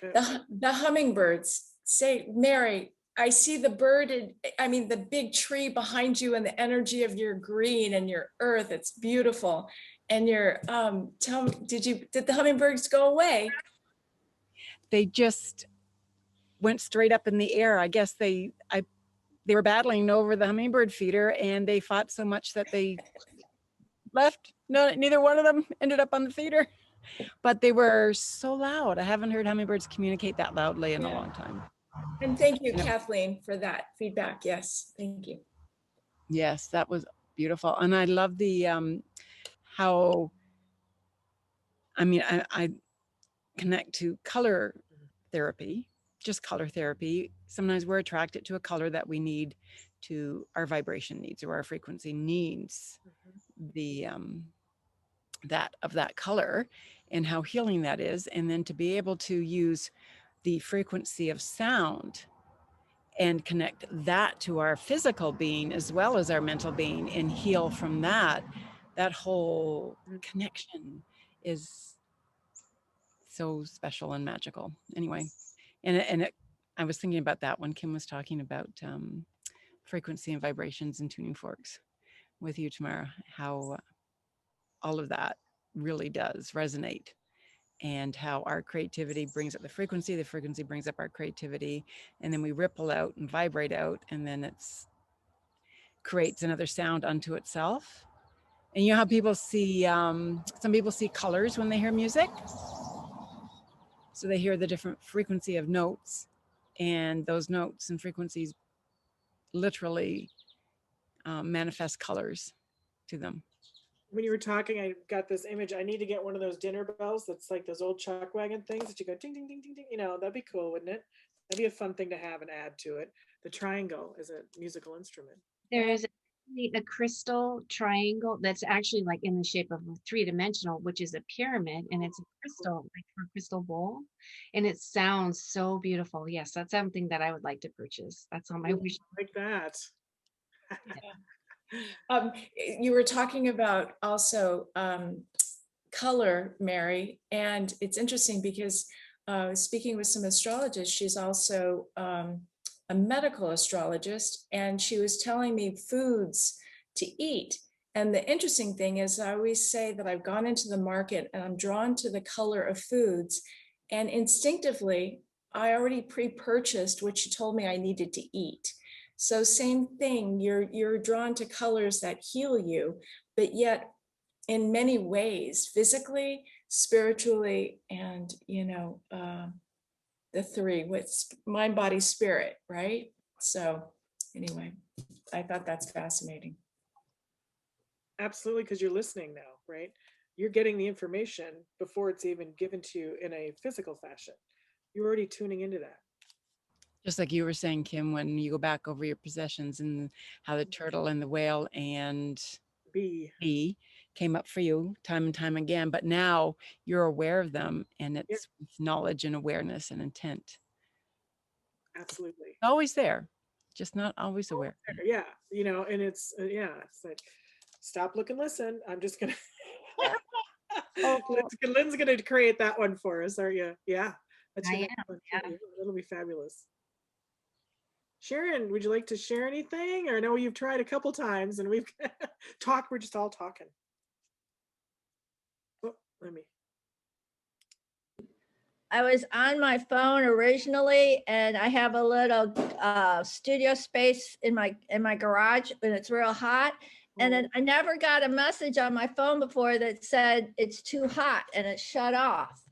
The hummingbirds say, Mary, I see the bird, the big tree behind you and the energy of your green and your earth. It's beautiful. And your tell me, did the hummingbirds go away? They just went straight up in the air. I guess they were battling over the hummingbird feeder and they fought so much that they left. No, neither one of them ended up on the feeder, but they were so loud. I haven't heard hummingbirds communicate that loudly in a long time. And thank you, Kathleen, for that feedback. Yes, thank you. Yes, that was beautiful. And I love the how, I connect to color therapy, just color therapy. Sometimes we're attracted to a color that we need to our vibration needs or our frequency needs the that color and how healing that is. And then to be able to use the frequency of sound and connect that to our physical being as well as our mental being and heal from that whole connection is so special and magical. Anyway, I was thinking about that when Kim was talking about frequency and vibrations and tuning forks with you, Tamara, how all of that really does resonate and how our creativity brings up the frequency brings up our creativity, and then we ripple out and vibrate out, and then it's creates another sound unto itself. And you know how people see, some people see colors when they hear music. So they hear the different frequency of notes, and those notes and frequencies literally manifest colors to them. When you were talking, I got this image. I need to get one of those dinner bells that's like those old chuck wagon things that you go ding, ding, ding, ding, ding. That'd be cool, wouldn't it? That'd be a fun thing to have and add to it. The triangle is a musical instrument. There is a crystal triangle that's actually like in the shape of a 3-dimensional, which is a pyramid, and it's a crystal, like for a crystal bowl, and it sounds so beautiful. Yes, that's something that I would like to purchase. That's on my wish. Like that. You were talking about also color, Mary, and it's interesting because speaking with some astrologists, she's also a medical astrologist, and she was telling me foods to eat. And the interesting thing is, I always say that I've gone into the market and I'm drawn to the color of foods, and instinctively, I already pre-purchased what she told me I needed to eat. So same thing, you're drawn to colors that heal you, but yet in many ways, physically, spiritually, and, the three with mind, body, spirit, right? So anyway, I thought that's fascinating. Absolutely, because you're listening now, right? You're getting the information before it's even given to you in a physical fashion. You're already tuning into that. Just like you were saying, Kim, when you go back over your possessions and how the turtle and the whale and Be bee came up for you time and time again, but now you're aware of them, and Yeah. it's with knowledge and awareness and intent. absolutely. Always there, just not always aware. Yeah, and it's it's like stop, look, and listen. I'm just gonna Oh, Lynn's gonna create that one for us, aren't you? Yeah, that's your I next am, one. yeah. It'll be fabulous. Sharon, would you like to share anything? Or I know you've tried a couple times and we've talked, we're just all talking. Oh, let me. I was on my phone originally, and I have a little studio space in my garage, and it's real hot. And then I never got a message on my phone before that said it's too hot, and it shut off.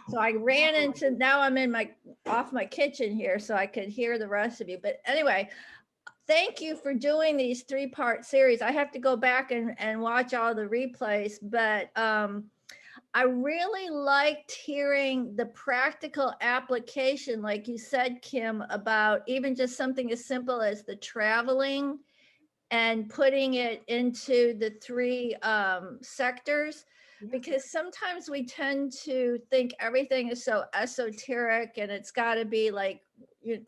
So I ran into, now I'm in off my kitchen here, so I could hear the rest of you. But anyway, thank you for doing these 3-part series. I have to go back and watch all the replays, but I really liked hearing the practical application, like you said, Kim, about even just something as simple as the traveling and putting it into the 3 sectors. Because sometimes we tend to think everything is so esoteric and it's got to be like,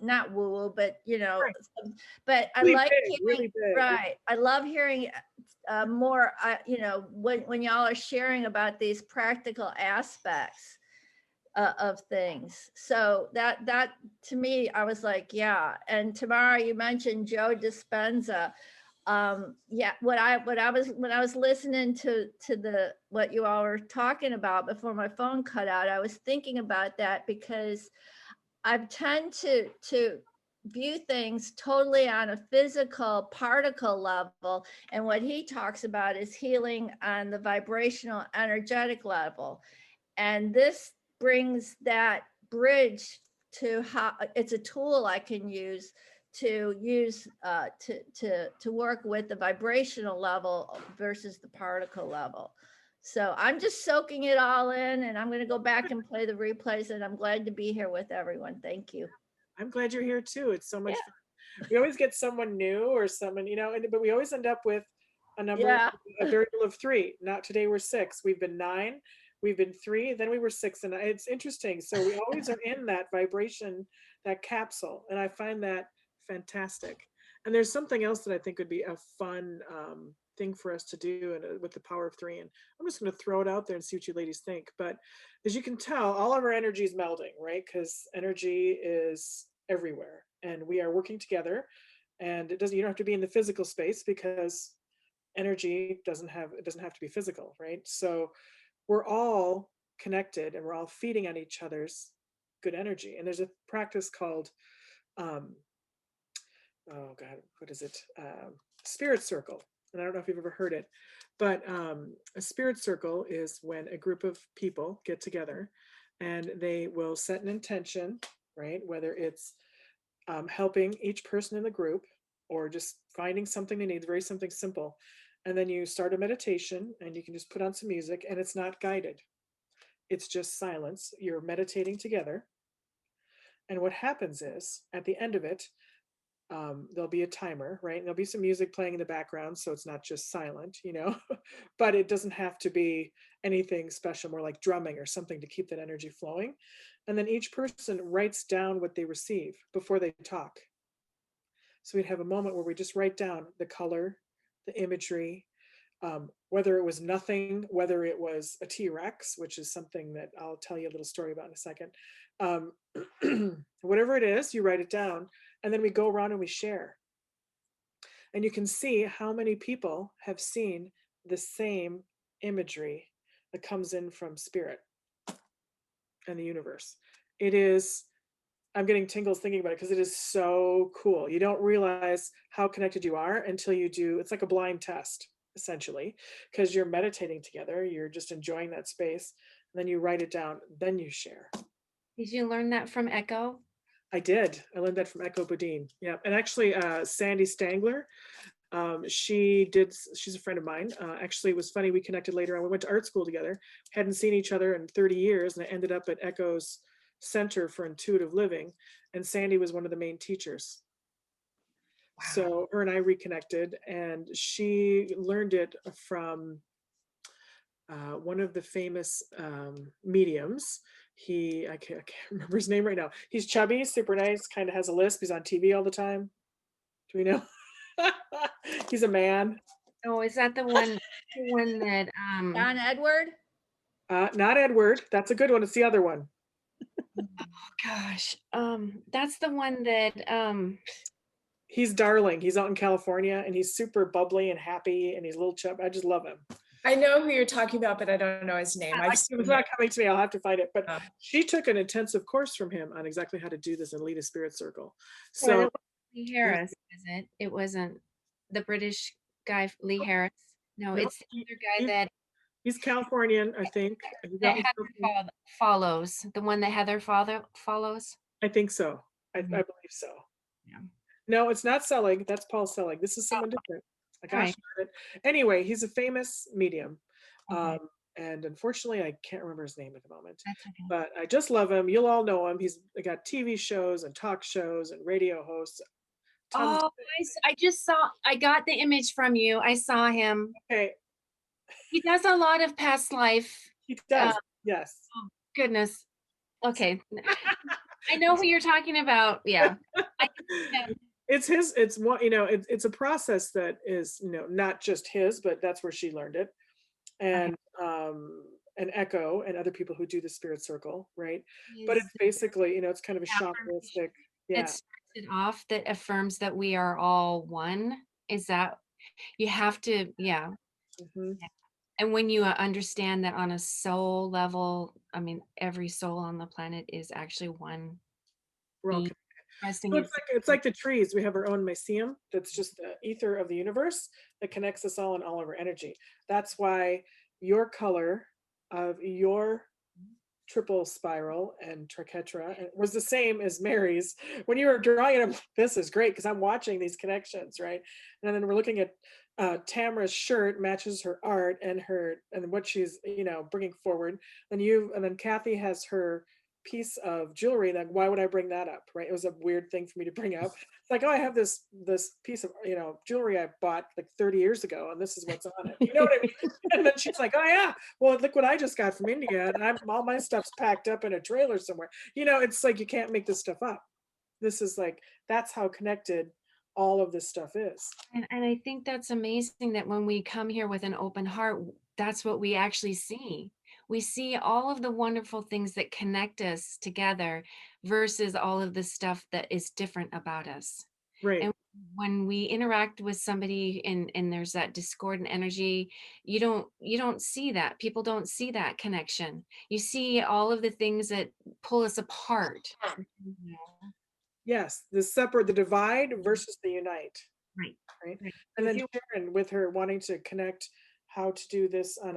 not woo-woo, but Right. but I Really like big, hearing, really big. right. I love hearing more, when y'all are sharing about these practical aspects of things. So that to me, I was like, yeah. And Tamara, you mentioned Joe Dispenza. Yeah, when I was listening to what you all were talking about before my phone cut out, I was thinking about that because I tend to view things totally on a physical particle level, and what he talks about is healing on the vibrational energetic level, and this brings that bridge to how it's a tool I can use to work with the vibrational level versus the particle level. So I'm just soaking it all in, and I'm going to go back and play the replays, and I'm glad to be here with everyone. Thank you. I'm glad you're here too. It's so much fun. We always get someone new or someone, but we always end up with a number, a variable of 3. Not today, we're 6. We've been 9, we've been 3, then we were 6. And it's interesting. So we always are in that vibration, that capsule. And I find that fantastic. And there's something else that I think would be a fun thing for us to do with the power of 3. And I'm just going to throw it out there and see what you ladies think. But as you can tell, all of our energy is melding, right? Because energy is everywhere and we are working together. And you don't have to be in the physical space because energy doesn't have to be physical, right? So we're all connected and we're all feeding on each other's good energy. And there's a practice called oh God, what is it? Spirit circle. And I don't know if you've ever heard it, but a spirit circle is when a group of people get together and they will set an intention, right? Whether it's helping each person in the group or just finding something they need, something simple. And then you start a meditation and you can just put on some music and it's not guided. It's just silence. You're meditating together. And what happens is at the end of it, there'll be a timer, right? And there'll be some music playing in the background, so it's not just silent, but it doesn't have to be anything special, more like drumming or something to keep that energy flowing. And then each person writes down what they receive before they talk. So we'd have a moment where we just write down the color, the imagery, whether it was nothing, whether it was a T-Rex, which is something that I'll tell you a little story about in a second. Whatever it is, you write it down, and then we go around and we share. And you can see how many people have seen the same imagery that comes in from spirit and the universe. It is, I'm getting tingles thinking about it because it is so cool. You don't realize how connected you are until you do. It's like a blind test. essentially, because you're meditating together. You're just enjoying that space. And then you write it down, then you share. Did you learn that from Echo? I did. I learned that from Echo Bodine. Yeah. And actually, Sandy Stangler, she's a friend of mine. Actually, it was funny. We connected later on. We went to art school together, hadn't seen each other in 30 years. And I ended up at Echo's Center for Intuitive Living. And Sandy was one of the main teachers. So her and I reconnected, and she learned it from one of the famous mediums. I can't remember his name right now. He's chubby, super nice, kind of has a lisp. He's on TV all the time. Do we know? He's a man. Oh, is that the one that Don Edward? Not Edward. That's a good one. It's the other one. gosh, that's the one that He's darling. He's out in California, and he's super bubbly and happy, and he's a little chub. I just love him. I know who you're talking about, but I don't know his name. It's not coming to me. I'll have to find it. But she took an intensive course from him on exactly how to do this and lead a spirit circle. So Lee Harris, is it? It wasn't the British guy, Lee Harris. No, it's the other guy that he's Californian, I think. Heather follows. The one that Heather follows. I think so. I believe so. Yeah. No, it's not Selig. That's Paul Selig. This is someone different. Gosh, anyway, he's a famous medium. And unfortunately, I can't remember his name at the moment. That's okay. But I just love him. You'll all know him. He's got TV shows and talk shows and radio hosts. Oh, I got the image from you. I saw him. Okay. He does a lot of past life. He does. Yes. Oh, goodness. Okay. I know who you're talking about. Yeah. It's one, it's a process that is, not just his, but that's where she learned it. And Echo and other people who do the spirit circle, right? But it's basically, it's kind of a shamanistic. Yeah. It starts it off that affirms that we are all one. Is that you have to, yeah. Mm-hmm. And when you understand that on a soul level, I mean, every soul on the planet is actually one. We're all so it's like the trees. We have our own mycelium that's just the ether of the universe that connects us all and all of our energy. That's why your color of your triple spiral and triquetra was the same as Mary's. When you were drawing it, this is great because I'm watching these connections, right? And then we're looking at Tamara's shirt matches her art and what she's bringing forward. And then Kathy has her piece of jewelry. Like, why would I bring that up, right? It was a weird thing for me to bring up. It's like, oh, I have this piece of jewelry I bought like 30 years ago, and this is what's on it. You know what I mean? And then she's like, oh yeah, well look what I just got from India, and all my stuff's packed up in a trailer somewhere. It's like you can't make this stuff up. This is like, that's how connected all of this stuff is. And I think that's amazing that when we come here with an open heart, that's what we actually see. We see all of the wonderful things that connect us together versus all of the stuff that is different about us. Right. And when we interact with somebody and there's that discordant energy, you don't see that. People don't see that connection. You see all of the things that pull us apart. Yes, the divide versus the unite. Right. And then Sharon, with her wanting to connect how to do this on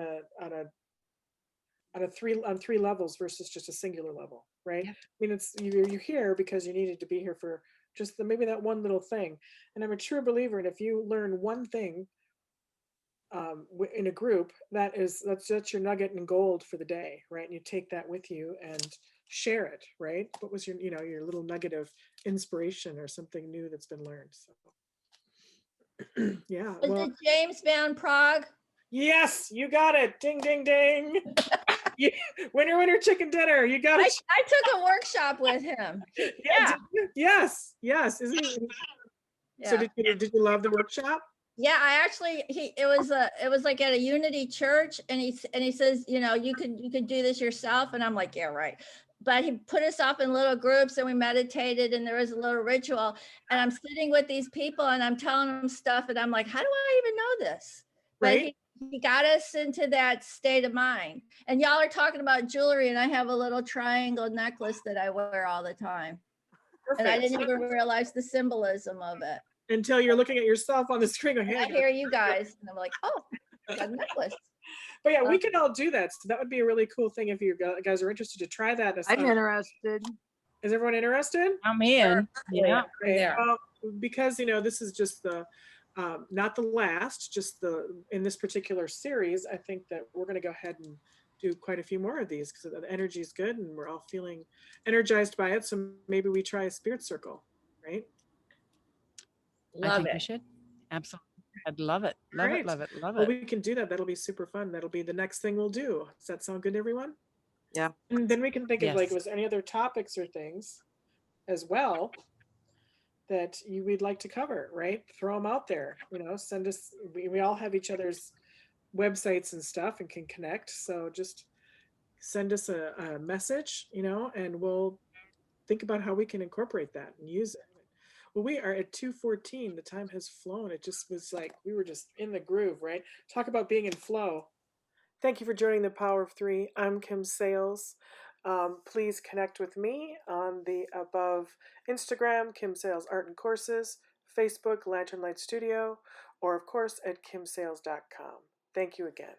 three levels versus just a singular level, right? Yep. I mean, it's you're here because you needed to be here for just maybe that one little thing. And I'm a true believer, and if you learn one thing in a group, that's your nugget and gold for the day, right? And you take that with you and share it, right? What was your little nugget of inspiration or something new that's been learned? So yeah. Was it James Van Prague? Yes, you got it. Ding, ding, ding. Winner, chicken dinner. You got it. I took a workshop with him. Yeah. Yes. Isn't he? Yeah. So did you love the workshop? Yeah, I actually it was like at a Unity church, and he says, you could do this yourself, and I'm like, yeah, right. But he put us off in little groups, and we meditated, and there was a little ritual, and I'm sitting with these people, and I'm telling them stuff, and I'm like, how do I even know this? Right. But he got us into that state of mind. And y'all are talking about jewelry, and I have a little triangle necklace that I wear all the time. Perfect. And I didn't even realize the symbolism of it. until you're looking at yourself on the screen going, And hey, I hear you guys, and I'm like, oh, I got a necklace. but yeah, we can all do that. So that would be a really cool thing if you guys are interested to try that. I'm interested. Is everyone interested? I'm in. Yeah. I'm there. Because this is just the not the last, just in this particular series. I think that we're going to go ahead and do quite a few more of these because the energy is good and we're all feeling energized by it. So maybe we try a spirit circle, right? I Love think we it. should. Absolutely. I'd love it. Love Great. it. Love it. Love Well, it. we can do that. That'll be super fun. That'll be the next thing we'll do. Does that sound good to everyone? Yeah. And then we can think of Yes. was there any other topics or things as well that we'd like to cover, right? Throw them out there, send us, we all have each other's websites and stuff and can connect. So just send us a message, and we'll think about how we can incorporate that and use it. Well, we are at 2:14. The time has flown. It just was like we were just in the groove, right? Talk about being in flow. Thank you for joining the Power of Three. I'm Kim Sales. Please connect with me on the above Instagram, Kim Sales Art and Courses, Facebook, Lantern Light Studio, or of course at kimsales.com. Thank you again.